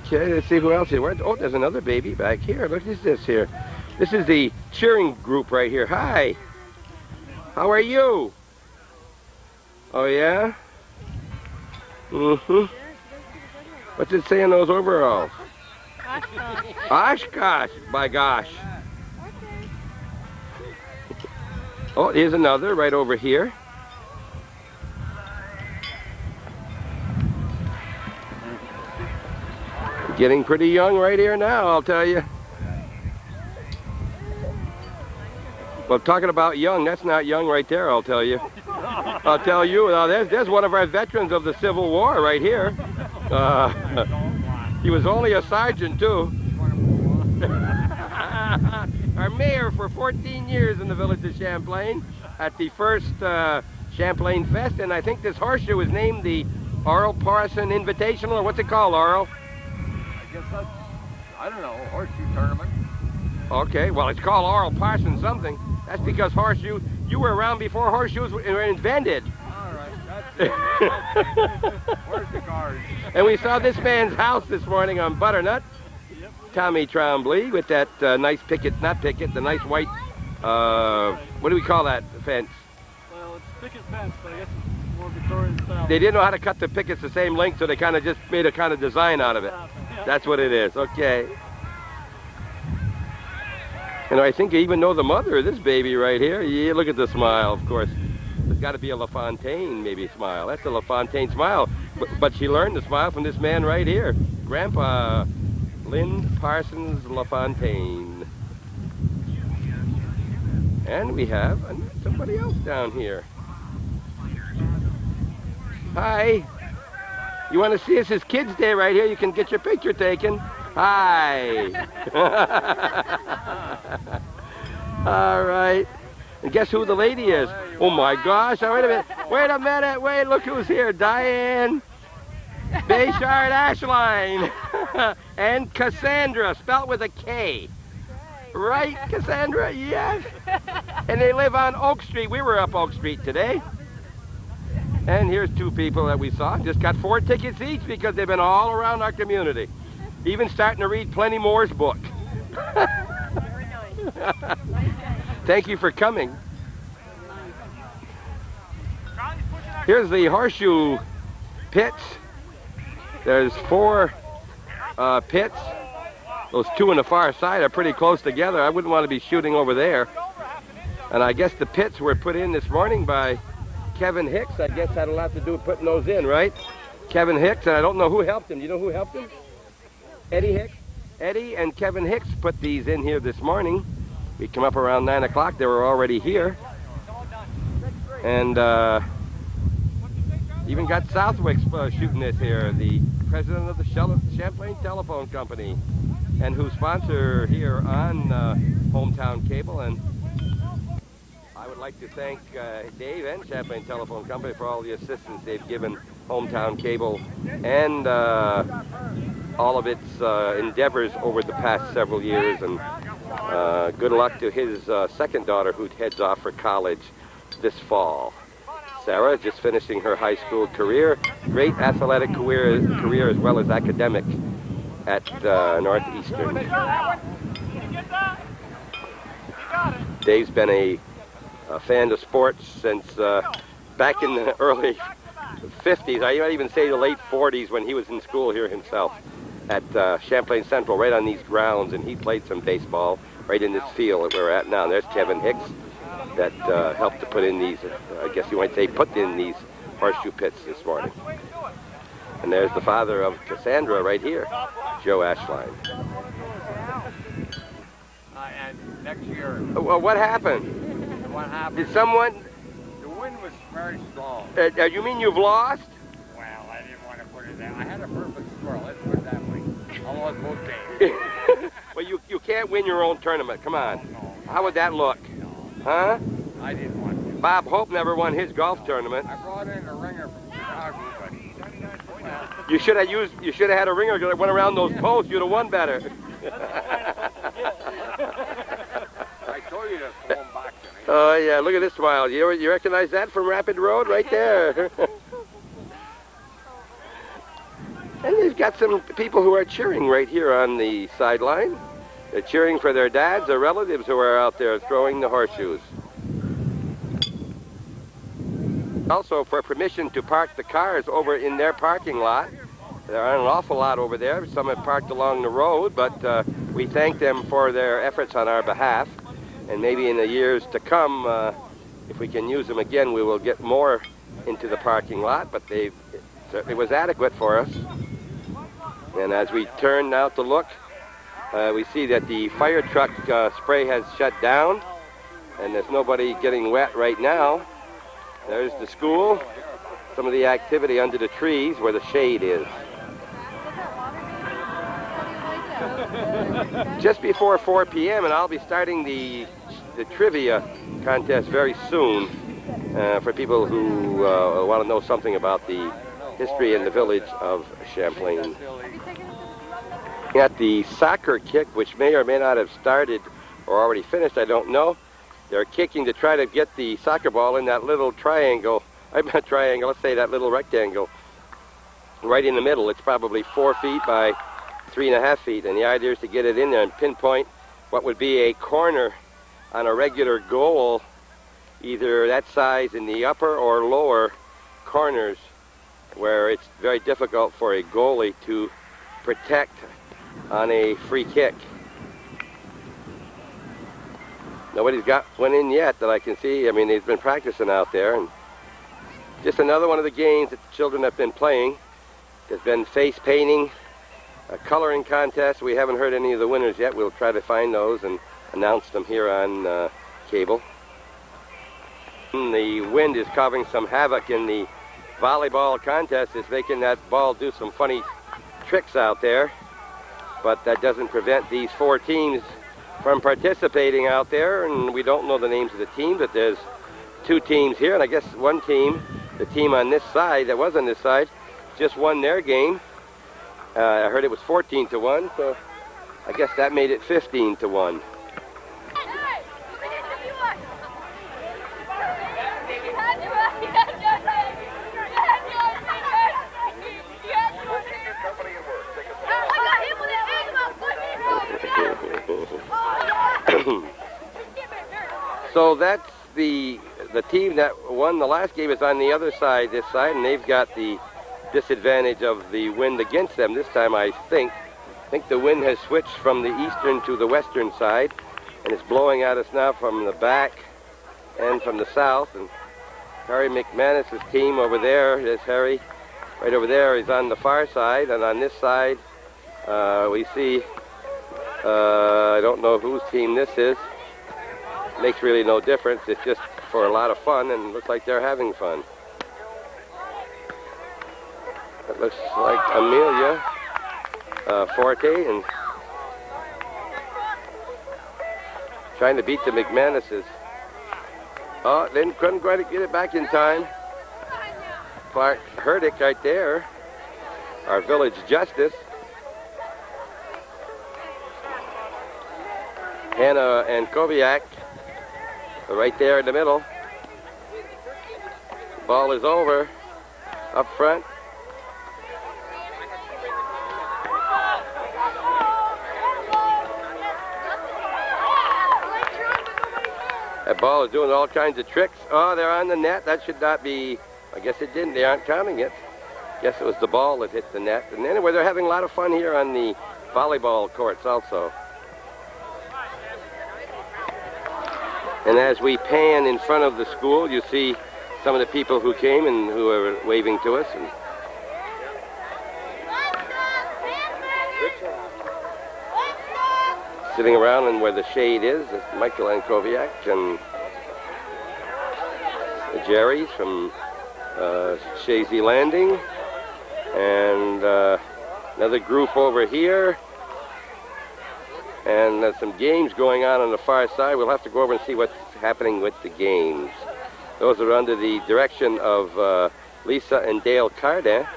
Okay, let's see who else here. Oh, there's another baby back here. Look at this here. This is the cheering group right here. Hi. How are you? Oh, yeah? Mm-hmm. What's it say in those overalls? Oshkosh, by gosh. Oh, here's another right over here. Getting pretty young right here now, I'll tell you. Well, talking about young, that's not young right there, I'll tell you. I'll tell you, there's one of our veterans of the Civil War right here. He was only a sergeant, too. Our mayor for 14 years in the village of Champlain at the first Champlain Fest, and I think this horseshoe is named the Arl Parson Invitational, or what's it called, Arl? I guess that's, I don't know, horseshoe tournament. Okay, well, it's called Arl Parson something. That's because horseshoe, you were around before horseshoes were invented. All right, that's where's the guards? And we saw this man's house this morning on Butternut. Tommy Trombley with that nice picket, not picket, the nice white, what do we call that fence? Well, it's picket fence, but I guess it's more Victorian style. They didn't know how to cut the pickets the same length, so they kind of just made a kind of design out of it. That's what it is, okay. And I think you even know the mother of this baby right here. Yeah, look at the smile, of course. There's got to be a LaFontaine maybe smile. That's a LaFontaine smile. But she learned the smile from this man right here. Grandpa Lynn Parsons LaFontaine. And we have somebody else down here. Hi. You want to see us? It's Kids Day right here. You can get your picture taken. Hi. All right. And guess who the lady is? Oh my gosh. Oh, wait a minute. Wait a minute. Wait, look who's here. Diane Bayshard Ashline. And Cassandra, spelled with a K. Right, Cassandra? Yes. And they live on Oak Street. We were up Oak Street today. And here's two people that we saw. Just got 4 tickets each because they've been all around our community. Even starting to read Plenty Moore's book. Very nice. Thank you for coming. Here's the horseshoe pits. There's 4 pits. Those 2 on the far side are pretty close together. I wouldn't want to be shooting over there. And I guess the pits were put in this morning by Kevin Hicks. I guess had a lot to do with putting those in, right? Kevin Hicks, and I don't know who helped him. You know who helped him? Eddie Hicks. Eddie and Kevin Hicks put these in here this morning. We come up around 9 o'clock. They were already here. And even got Southwick shooting this here, the president of the Champlain Telephone Company, and who sponsor here on Hometown Cable. And I would like to thank Dave and Champlain Telephone Company for all the assistance they've given Hometown Cable and all of its endeavors over the past several years. And good luck to his second daughter who heads off for college this fall. Sarah, just finishing her high school career, great athletic career as well as academic at Northeastern. Dave's been a fan of sports since back in the early 50s. I might even say the late 40s when he was in school here himself at Champlain Central, right on these grounds, and he played some baseball right in this field that we're at now. And there's Kevin Hicks that helped to put in these, I guess you might say, put in these horseshoe pits this morning. And there's the father of Cassandra right here, Joe Ashline. And next year. Well, what happened? What happened? Did someone? The wind was very strong. You mean you've lost? Well, I didn't want to put it there. I had a perfect squirrel. Let's put it that way. I lost both games. Well, you can't win your own tournament. Come on. No. How would that look? Huh? I didn't want to. Bob Hope never won his golf tournament. I brought in a ringer from Chicago, but well, You should have had a ringer that went around those posts. You'd have won better. I told you to throw him back to me. Oh yeah, look at this smile. You recognize that from Rapid Road right there? And they've got some people who are cheering right here on the sideline. They're cheering for their dads or relatives who are out there throwing the horseshoes. Also for permission to park the cars over in their parking lot. There are an awful lot over there. Some have parked along the road, but we thank them for their efforts on our behalf. And maybe in the years to come, if we can use them again, we will get more into the parking lot, but it was adequate for us. And as we turn now to look, we see that the fire truck spray has shut down, and there's nobody getting wet right now. There's the school, some of the activity under the trees where the shade is. Just before 4 p.m. and I'll be starting the the trivia contest very soon for people who want to know something about the history in the village of Champlain. At the soccer kick, which may or may not have started or already finished, I don't know. They're kicking to try to get the soccer ball in that little triangle. I'm not triangle, let's say that little rectangle right in the middle. It's probably 4 feet by 3.5 feet, and the idea is to get it in there and pinpoint what would be a corner on a regular goal, either that size in the upper or lower corners, where it's very difficult for a goalie to protect on a free kick. Nobody's got one in yet that I can see. I mean, they've been practicing out there, and just another one of the games that the children have been playing. There's been face painting, a coloring contest. We haven't heard any of the winners yet. We'll try to find those and announce them here on cable. The wind is causing some havoc in the volleyball contest. It's making that ball do some funny tricks out there, but that doesn't prevent these 4 teams from participating out there, and we don't know the names of the teams, but there's 2 teams here, and I guess one team, the team on this side, that was on this side, just won their game. I heard it was 14-1, so I guess that made it 15-1. So that's the team that won the last game is on the other side, this side, and they've got the disadvantage of the wind against them this time, I think. I think the wind has switched from the eastern to the western side, and it's blowing at us now from the back and from the south. And Harry McManus's team over there, there's Harry, right over there, is on the far side, and on this side we see, I don't know whose team this is. Makes really no difference. It's just for a lot of fun, and it looks like they're having fun. It looks like Amelia Forte and trying to beat the McManuses. Oh, then couldn't quite get it back in time. Clark Herdick right there, our village justice. Hannah and Koviak right there in the middle. Ball is over, up front. That ball is doing all kinds of tricks. Oh, they're on the net. That should not be, I guess it didn't. They aren't counting it. Guess it was the ball that hit the net. And anyway, they're having a lot of fun here on the volleyball courts also. And as we pan in front of the school, you see some of the people who came and who are waving to us. And sitting around and where the shade is Michael and Koviak and the Jerrys from Shazy Landing, and another group over here. And there's some games going on the far side. We'll have to go over and see what's happening with the games. Those are under the direction of Lisa and Dale Cardin,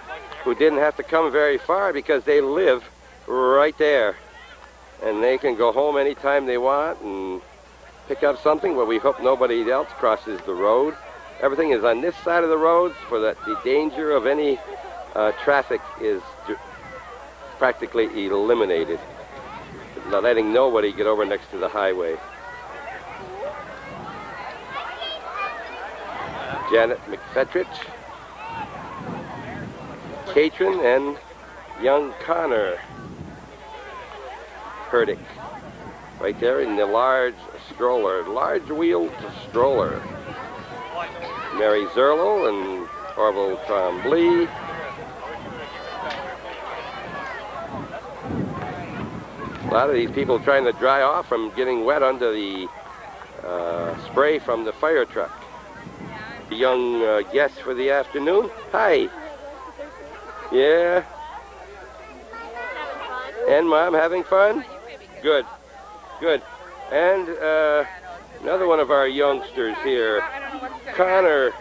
who didn't have to come very far because they live right there. And they can go home anytime they want and pick up something, but we hope nobody else crosses the road. Everything is on this side of the road so that the danger of any traffic is practically eliminated. Not letting nobody get over next to the highway. Janet McFetrich, Catron, and young Connor Herdick. Right there in the large stroller, large wheeled stroller. Mary Zerlo and Orville Trombley. A lot of these people trying to dry off from getting wet under the spray from the fire truck. Young guest for the afternoon. Hi. Yeah. And Mom, having fun? Good. Good. And Another one of our youngsters here. Connor.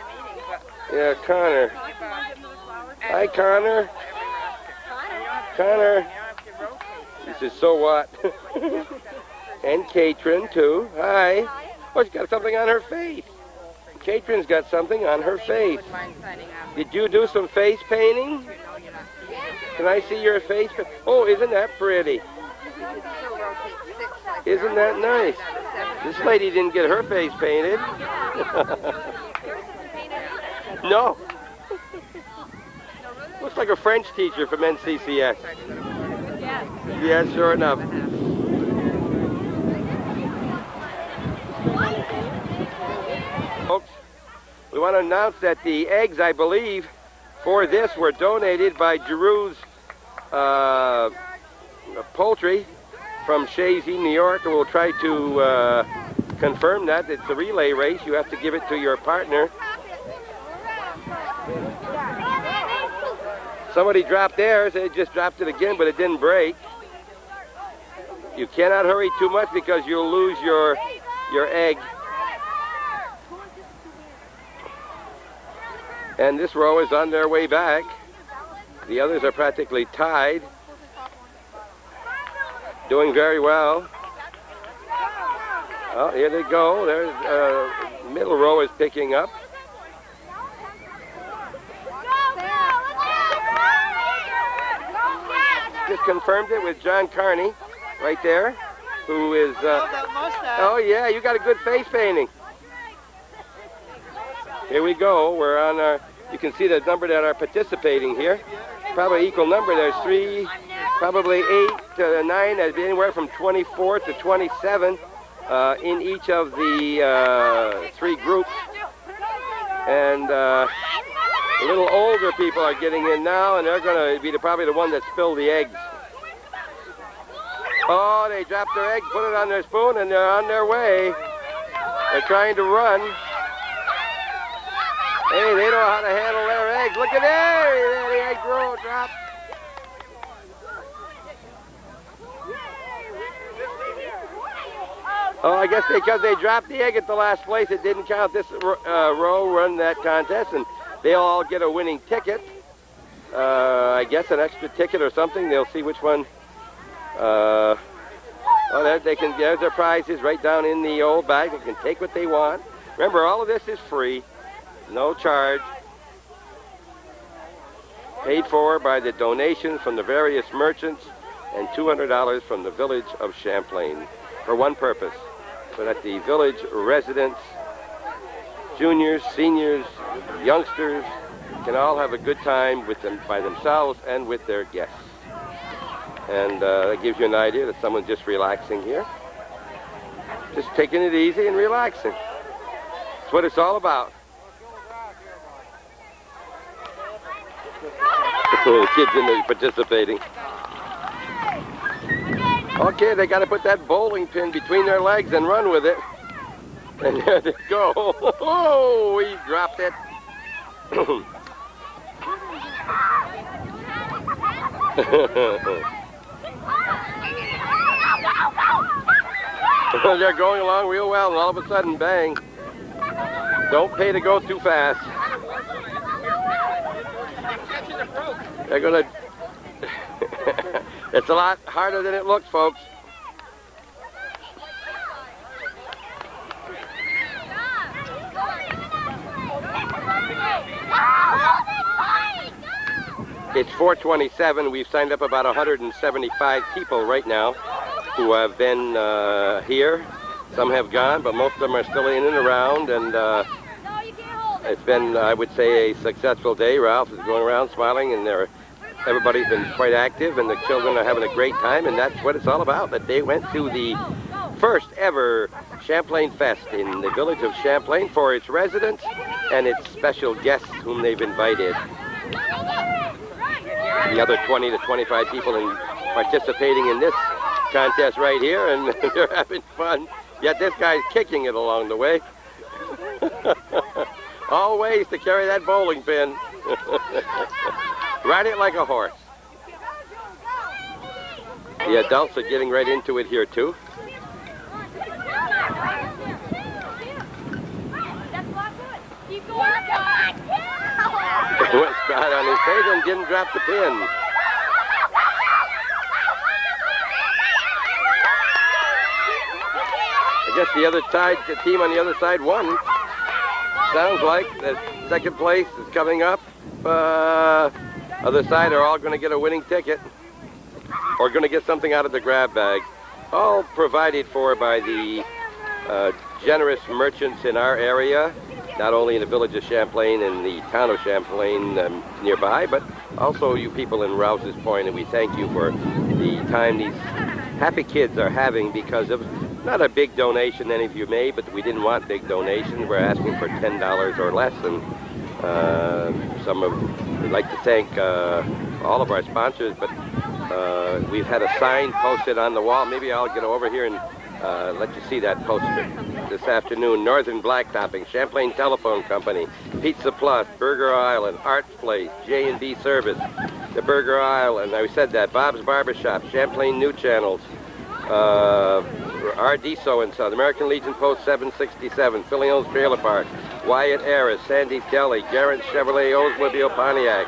Yeah, Connor. Hi, Connor. Connor. This is So What. And Katrin, too. Hi. Oh, she's got something on her face. Katrin's got something on her face. Did you do some face painting? Can I see your face? Oh, isn't that pretty? Isn't that nice? This lady didn't get her face painted. No. Looks like a French teacher from NCCS. Yeah, sure enough. Folks, we want to announce that the eggs, I believe, for this were donated by Giroux's Poultry from Shazy, New York, and we'll try to confirm that. It's a relay race. You have to give it to your partner. Somebody dropped theirs. They just dropped it again, but it didn't break. You cannot hurry too much because you'll lose your egg. And this row is on their way back. The others are practically tied. Doing very well. Oh, here they go. There's middle row is picking up. Just confirmed it with John Carney right there, who is... oh, yeah, you got a good face painting. Here we go. We're on our... You can see the number that are participating here. Probably equal number. There's 3, probably 8 to 9. There's anywhere from 24 to 27 in each of the 3 groups. And a little older people are getting in now, and they're going to be probably the one that spilled the eggs. Oh, they dropped their egg, put it on their spoon, and they're on their way. They're trying to run. Hey, they know how to handle their eggs. Look at that! There the egg dropped. Oh, I guess because they dropped the egg at the last place, it didn't count. This row run that contest, and they'll all get a winning ticket. I guess an extra ticket or something. They'll see which one. Oh, there they can. There's their prizes right down in the old bag. They can take what they want. Remember, all of this is free, no charge. Paid for by the donations from the various merchants and $200 from the village of Champlain for one purpose, so that the village residents, juniors, seniors, youngsters can all have a good time with them by themselves and with their guests. And that gives you an idea that someone's just relaxing here. Just taking it easy and relaxing. That's what it's all about. The kids in there participating. Okay, they got to put that bowling pin between their legs and run with it. And there they go. Oh, he dropped it. They're going along real well, and all of a sudden, bang. Don't pay to go too fast. They're going to... It's a lot harder than it looks, folks. It's 4:27. We've signed up about 175 people right now who have been here. Some have gone, but most of them are still in and around, and it's been, I would say, a successful day. Ralph is going around smiling, and everybody's been quite active, and the children are having a great time, and that's what it's all about, that they went to the first ever Champlain Fest in the village of Champlain for its residents and its special guests whom they've invited. The other 20 to 25 people participating in this contest right here, and they're having fun. Yet this guy's kicking it along the way. All ways to carry that bowling pin. Ride it like a horse. The adults are getting right into it here too. Keep going, Scott. Went Scott on his face and didn't drop the pin. I guess the other side, the team on the other side won. Sounds like the second place is coming up. Other side are all going to get a winning ticket or going to get something out of the grab bag. All provided for by the generous merchants in our area, not only in the village of Champlain and the town of Champlain nearby, but also you people in Rouse's Point, and we thank you for the time these happy kids are having because of not a big donation, any of you may, but we didn't want big donations. We're asking for $10 or less, and we'd like to thank all of our sponsors, but we've had a sign posted on the wall. Maybe I'll get over here and let you see that poster this afternoon. Northern Blacktopping, Champlain Telephone Company, Pizza Plus, Burger Island, Arts Place, J&B Service, the Burger Island, I said that, Bob's Barbershop, Champlain New Channels, R.D. So-and-so, American Legion Post 767, Filions Trailer Park, Wyatt Harris, Sandy's Deli, Garrett Chevrolet Oldsmobile Pontiac,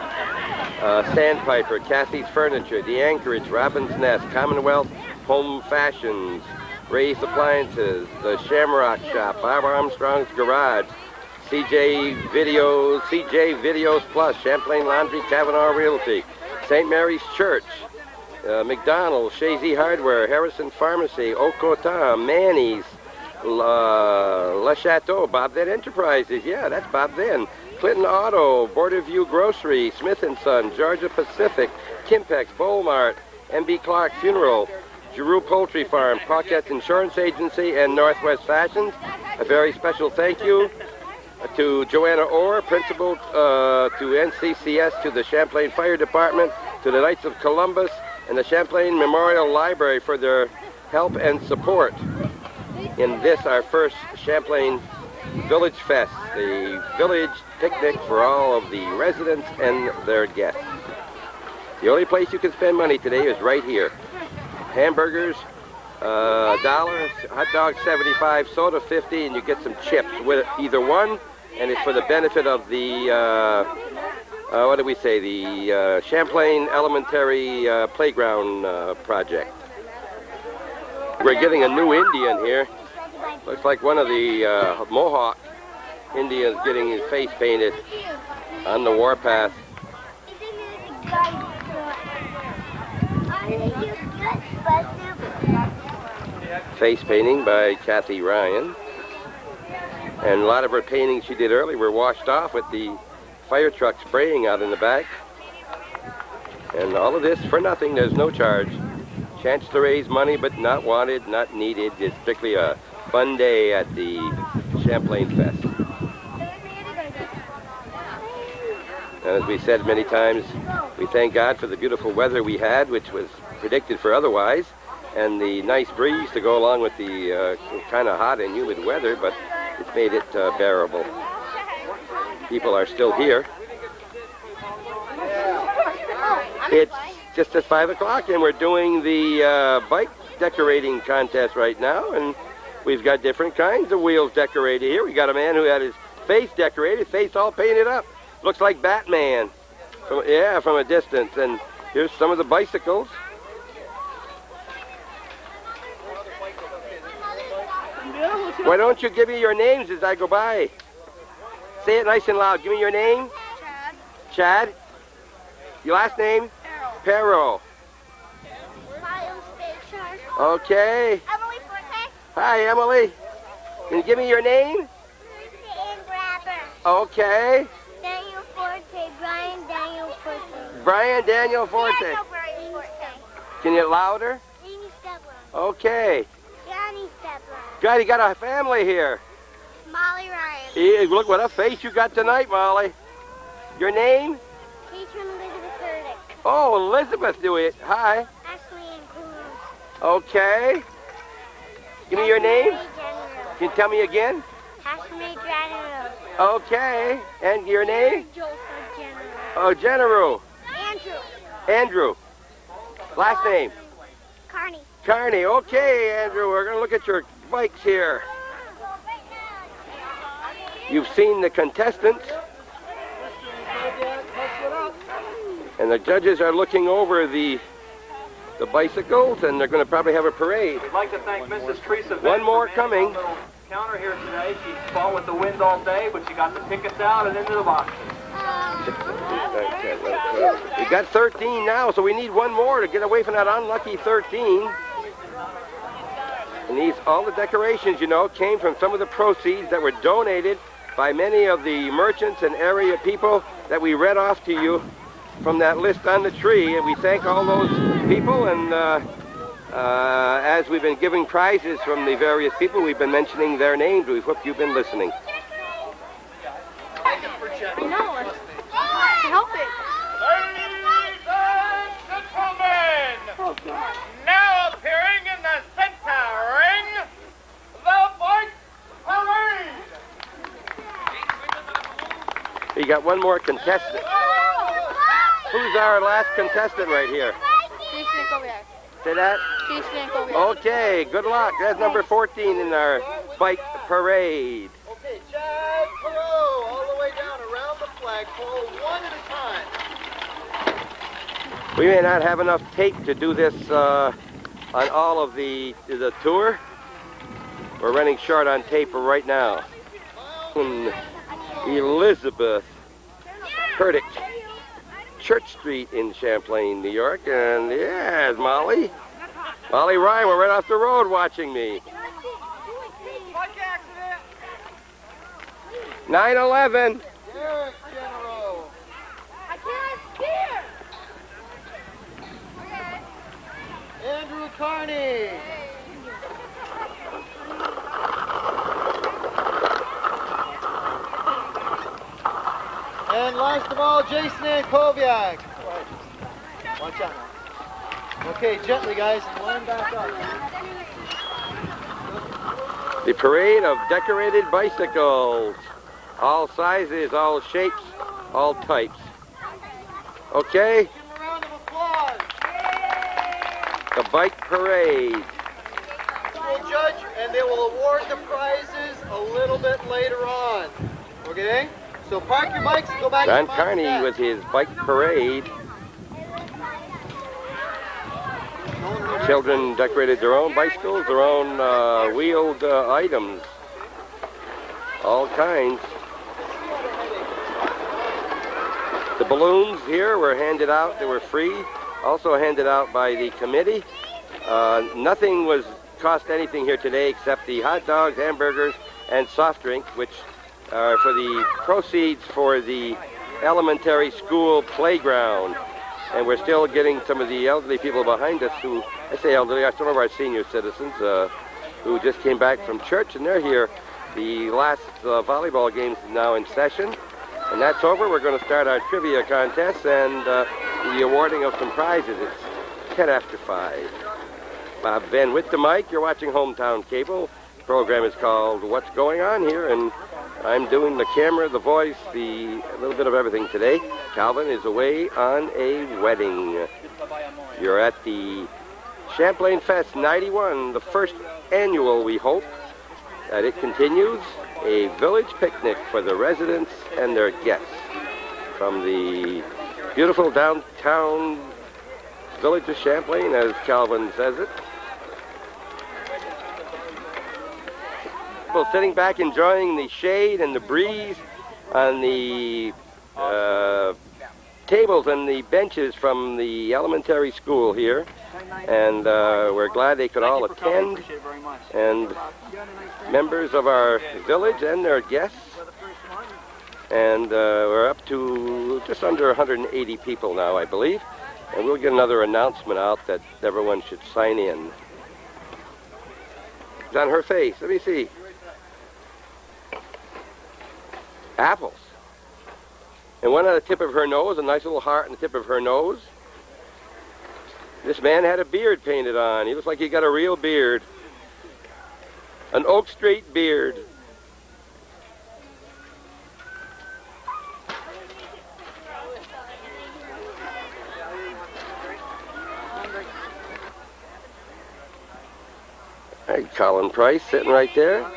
Sandpiper, Cassie's Furniture, The Anchorage, Robin's Nest, Commonwealth Home Fashions, Ray's Appliances, The Shamrock Shop, Bob Armstrong's Garage, CJ Videos Plus, Champlain Laundry, Kavanaugh Realty, St. Mary's Church, McDonald's, Shazy Hardware, Harrison Pharmacy, Ocotam, Manny's, Le Chateau, Bob Then Enterprises, yeah, that's Bob Then, Clinton Auto, Border View Grocery, Smith & Son, Georgia Pacific, Kimpex, Bolmart, M.B. Clark Funeral, Giroux Poultry Farm, Pocket Insurance Agency, and Northwest Fashions. A very special thank you to Joanna Orr, Principal to NCCS, to the Champlain Fire Department, to the Knights of Columbus, and the Champlain Memorial Library for their help and support in this, our first Champlain Village Fest, the village picnic for all of the residents and their guests. The only place you can spend money today is right here. Hamburgers, $1, hot dogs 75, soda 50, and you get some chips with either one, and it's for the benefit of the what do we say, the Champlain Elementary Playground Project. We're getting a new Indian here. Looks like one of the Mohawk Indians getting his face painted on the warpath. Face painting by Kathy Ryan. And a lot of her paintings she did earlier were washed off with the fire truck spraying out in the back. And all of this for nothing, there's no charge. Chance to raise money, but not wanted, not needed. It's strictly a fun day at the Champlain Fest. And as we said many times, we thank God for the beautiful weather we had, which was predicted for otherwise, and the nice breeze to go along with the kind of hot and humid weather, but it's made it bearable. People are still here. It's just at 5 o'clock, and we're doing the bike decorating contest right now, and we've got different kinds of wheels decorated here. We got a man who had his face decorated, face all painted up. Looks like Batman, from a distance. And here's some of the bicycles. Why don't you give me your names as I go by? Say it nice and loud. Give me your name. Chad. Your last name? Perro. Okay. Emily Forte. Hi, Emily. Can you give me your name? Ann Grabber. Okay. Daniel Forte. Brian Daniel Forte. Brian Daniel Forte. Daniel Brian Forte. Can you get louder? Amy Stedler. Okay. Johnny Stedler. God, you got a family here. Molly Ryan. Yeah, look what a face you got tonight, Molly. Your name? Catherine Elizabeth Burdick. Oh, Elizabeth, do it. Hi. Ashley and Cruz. Okay. Give me your name. General. Can you tell me again? Ashley General. Okay. And your name? Joseph General. Oh, General. Andrew. Andrew. Last name? Carney. Carney. Okay, Andrew. We're going to look at your bikes here. You've seen the contestants. And the judges are looking over the bicycles, and they're going to probably have a parade. We'd like to thank Mrs. Teresa Venne One more for manning coming. our little counter here today. She fought with the wind all day, but she got the tickets out and into the boxes. We got 13 now, so we need one more to get away from that unlucky 13. And all the decorations, you know, came from some of the proceeds that were donated by many of the merchants and area people that we read off to you from that list on the tree. And we thank all those people, and as we've been giving prizes from the various people, we've been mentioning their names. We hope you've been listening. Help it. Ladies and gentlemen, now appearing in the center ring, the Bike Parade. You got one more contestant. Who's our last contestant right here? Say that? Okay, good luck. That's number 14 in our bike parade. Okay, Chad Perot, all the way down around the flagpole, one at a time. We may not have enough tape to do this on all of the tour. We're running short on tape right now. Elizabeth Purdick, Church Street in Champlain, New York. And yes, Molly Ryan, we're right off the road watching me. 9/11. Derek General. I can't steer. Andrew Carney. And last of all, Jason Ankoviak. Watch out now. Okay, gently, guys, and line back up. The parade of decorated bicycles. All sizes, all shapes, all types. Okay? Give them a round of applause. The bike parade. We'll judge, and they will award the prizes a little bit later on. Okay? So park your bikes and go back John to your Carney mom's with his bike parade. Children decorated their own bicycles, their own wheeled items. All kinds. The balloons here were handed out. They were free. Also handed out by the committee. Nothing was cost anything here today except the hot dogs, hamburgers, and soft drink, which are for the proceeds for the elementary school playground. And we're still getting some of the elderly people behind us who, I say elderly, are some of our senior citizens who just came back from church, and they're here. The last volleyball game's now in session, and that's over. We're going to start our trivia contest and the awarding of some prizes. It's 10 after 5. Bob Venn with the mic. You're watching Hometown Cable. The program is called What's Going On Here, and I'm doing the camera, the voice, a little bit of everything today. Calvin is away on a wedding. You're at the Champlain Fest 91, the first annual, we hope, that it continues. A village picnic for the residents and their guests from the beautiful downtown village of Champlain, as Calvin says it. People sitting back enjoying the shade and the breeze on the tables and the benches from the elementary school here, and we're glad they could all attend, and members of our village and their guests, and we're up to just under 180 people now, I believe, and we'll get another announcement out that everyone should sign in. It's on her face. Let me see. Apples. And one on the tip of her nose, a nice little heart on the tip of her nose. This man had a beard painted on. He looks like he got a real beard. An Oak Street beard. Hey, Colin Price sitting right there.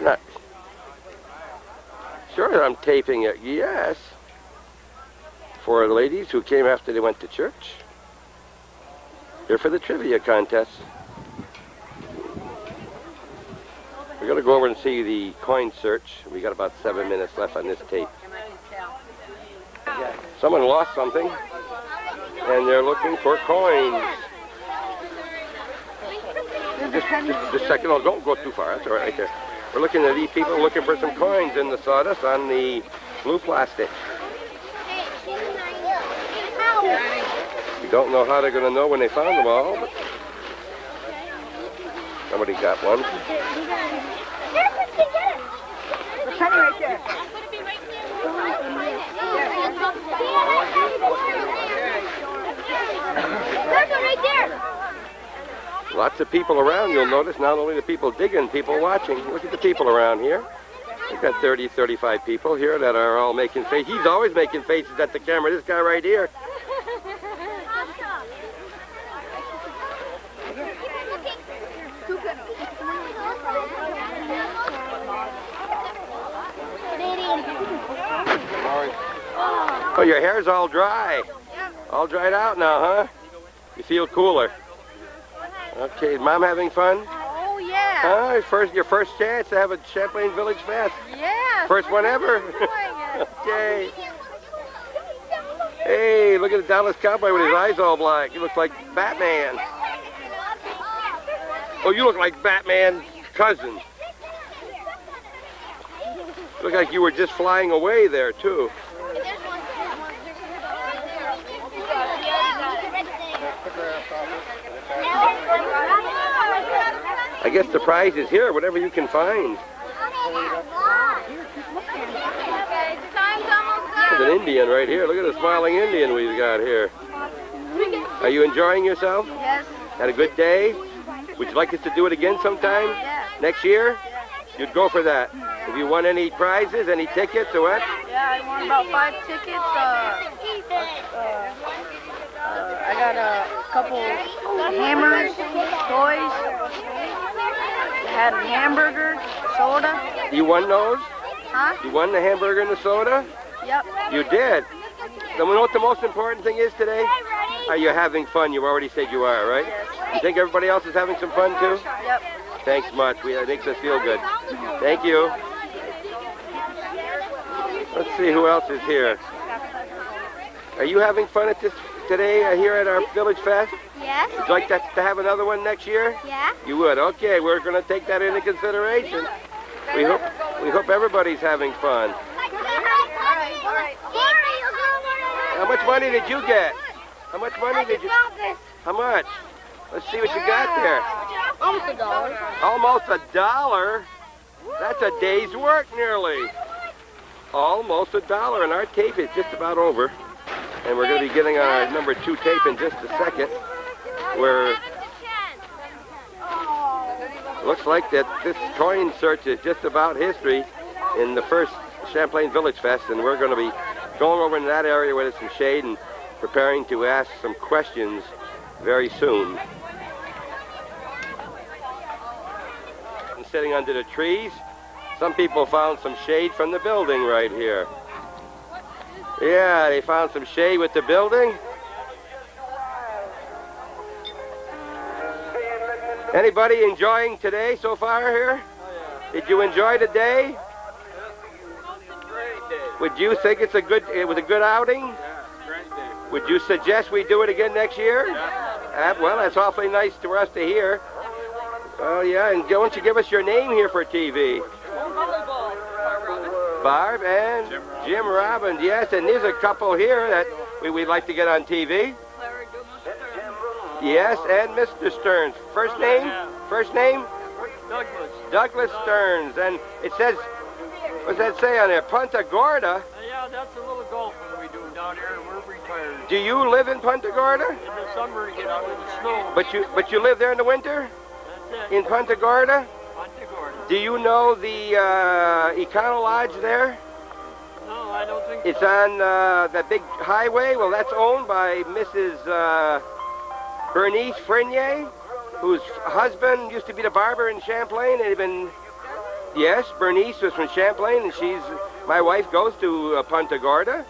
Not Sure, I'm taping it, yes. For ladies who came after they went to church. Here for the trivia contest. We're going to go over and see the coin search. We got about 7 minutes left on this tape. Someone lost something, and they're looking for coins. Just a second. Oh, don't go too far. That's all right there. We're looking at these people looking for some coins in the sawdust on the blue plastic. We don't know how they're going to know when they found them all, but somebody got one. The penny right there. Right there. Lots of people around, you'll notice. Not only the people digging, people watching. Look at the people around here. We've got 30, 35 people here that are all making faces. He's always making faces at the camera. This guy right here. Oh, your hair's all dry. All dried out now, huh? You feel cooler. Okay, is Mom having fun? Oh, yeah. Huh? Your first chance to have a Champlain Village Fest. Yeah. First one ever. Okay. Hey, look at the Dallas Cowboy with his eyes all black. He looks like Batman. Oh, you look like Batman's cousin. Look like you were just flying away there, too. I guess the prize is here, whatever you can find. There's an Indian right here. Look at the smiling Indian we've got here. Are you enjoying yourself? Yes. Had a good day? Would you like us to do it again sometime? Yeah. Next year? You'd go for that. Have you won any prizes, any tickets, or what? Yeah, I won about 5 tickets. I got a couple hammers, toys. I had a hamburger, soda. You won those? Huh? You won the hamburger and the soda? Yep. You did. Then we know what the most important thing is today? Are you having fun? You already said you are, right? Yes. You think everybody else is having some fun too? Yep. Thanks much. It makes us feel good. Thank you. Let's see who else is here. Are you having fun at this today here at our Village Fest? Yes. Would you like to have another one next year? Yeah. You would. Okay, we're going to take that into consideration. We hope everybody's having fun. How much money did you get? How much money did you? How much? Let's see what you got there. Almost $1. Almost $1? That's a day's work nearly. Almost $1, and our tape is just about over. And we're going to be getting on our number 2 tape in just a second. Where it looks like that this coin search is just about history in the first Champlain Village Fest, and we're going to be going over in that area where there's some shade and preparing to ask some questions very soon. And sitting under the trees, some people found some shade from the building right here. Yeah, they found some shade with the building. Anybody enjoying today so far here? Did you enjoy the day? Would you think it was a good outing? Yeah, great day. Would you suggest we do it again next year? Yeah. Well, that's awfully nice for us to hear. Well, yeah, and don't you give us your name here for TV? Barb and Jim Robbins, yes, and there's a couple here that we'd like to get on TV. Yes, and Mr. Stearns. First name? First name? Douglas. Douglas Stearns. And it says, what's that say on there? Punta Gorda? Yeah, that's a little golfing we do down here, and we're retired. Do you live in Punta Gorda? In the summer, we get out in the snow. But you live there in the winter? That's it. In Punta Gorda? Punta Gorda. Do you know the Econo Lodge there? No, I don't think It's so. on that big highway. Well, that's owned by Mrs. Bernice Frenier, whose husband used to be the barber in Champlain. Yes, Bernice was from Champlain, and she's My wife goes to Punta Gorda,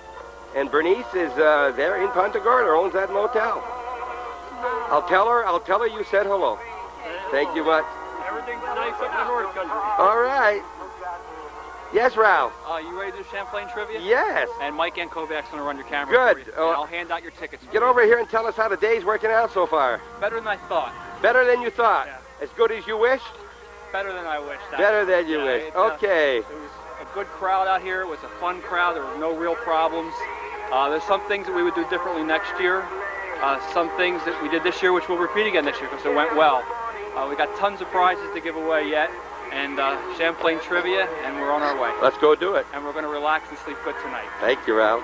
and Bernice is there in Punta Gorda, owns that motel. I'll tell her you said hello. Thank you much. Everything's nice up in the North Country. All right. Yes, Ralph. You ready to do Champlain trivia? Yes. And Mike Ankoviak's going to run your camera Good. for you. And I'll hand out your tickets. Get over here and tell us how the day's working out so far. Better than I thought. Better than you thought. Yeah. As good as you wished? Better than I wished. Better than you wished. Okay. It was a good crowd out here. It was a fun crowd. There were no real problems. There's some things that we would do differently next year. Some things that we did this year which we'll repeat again this year because it went well. We got tons of prizes to give away yet. And Champlain trivia, and we're on our way. Let's go do it. And we're going to relax and sleep good tonight. Thank you, Ralph.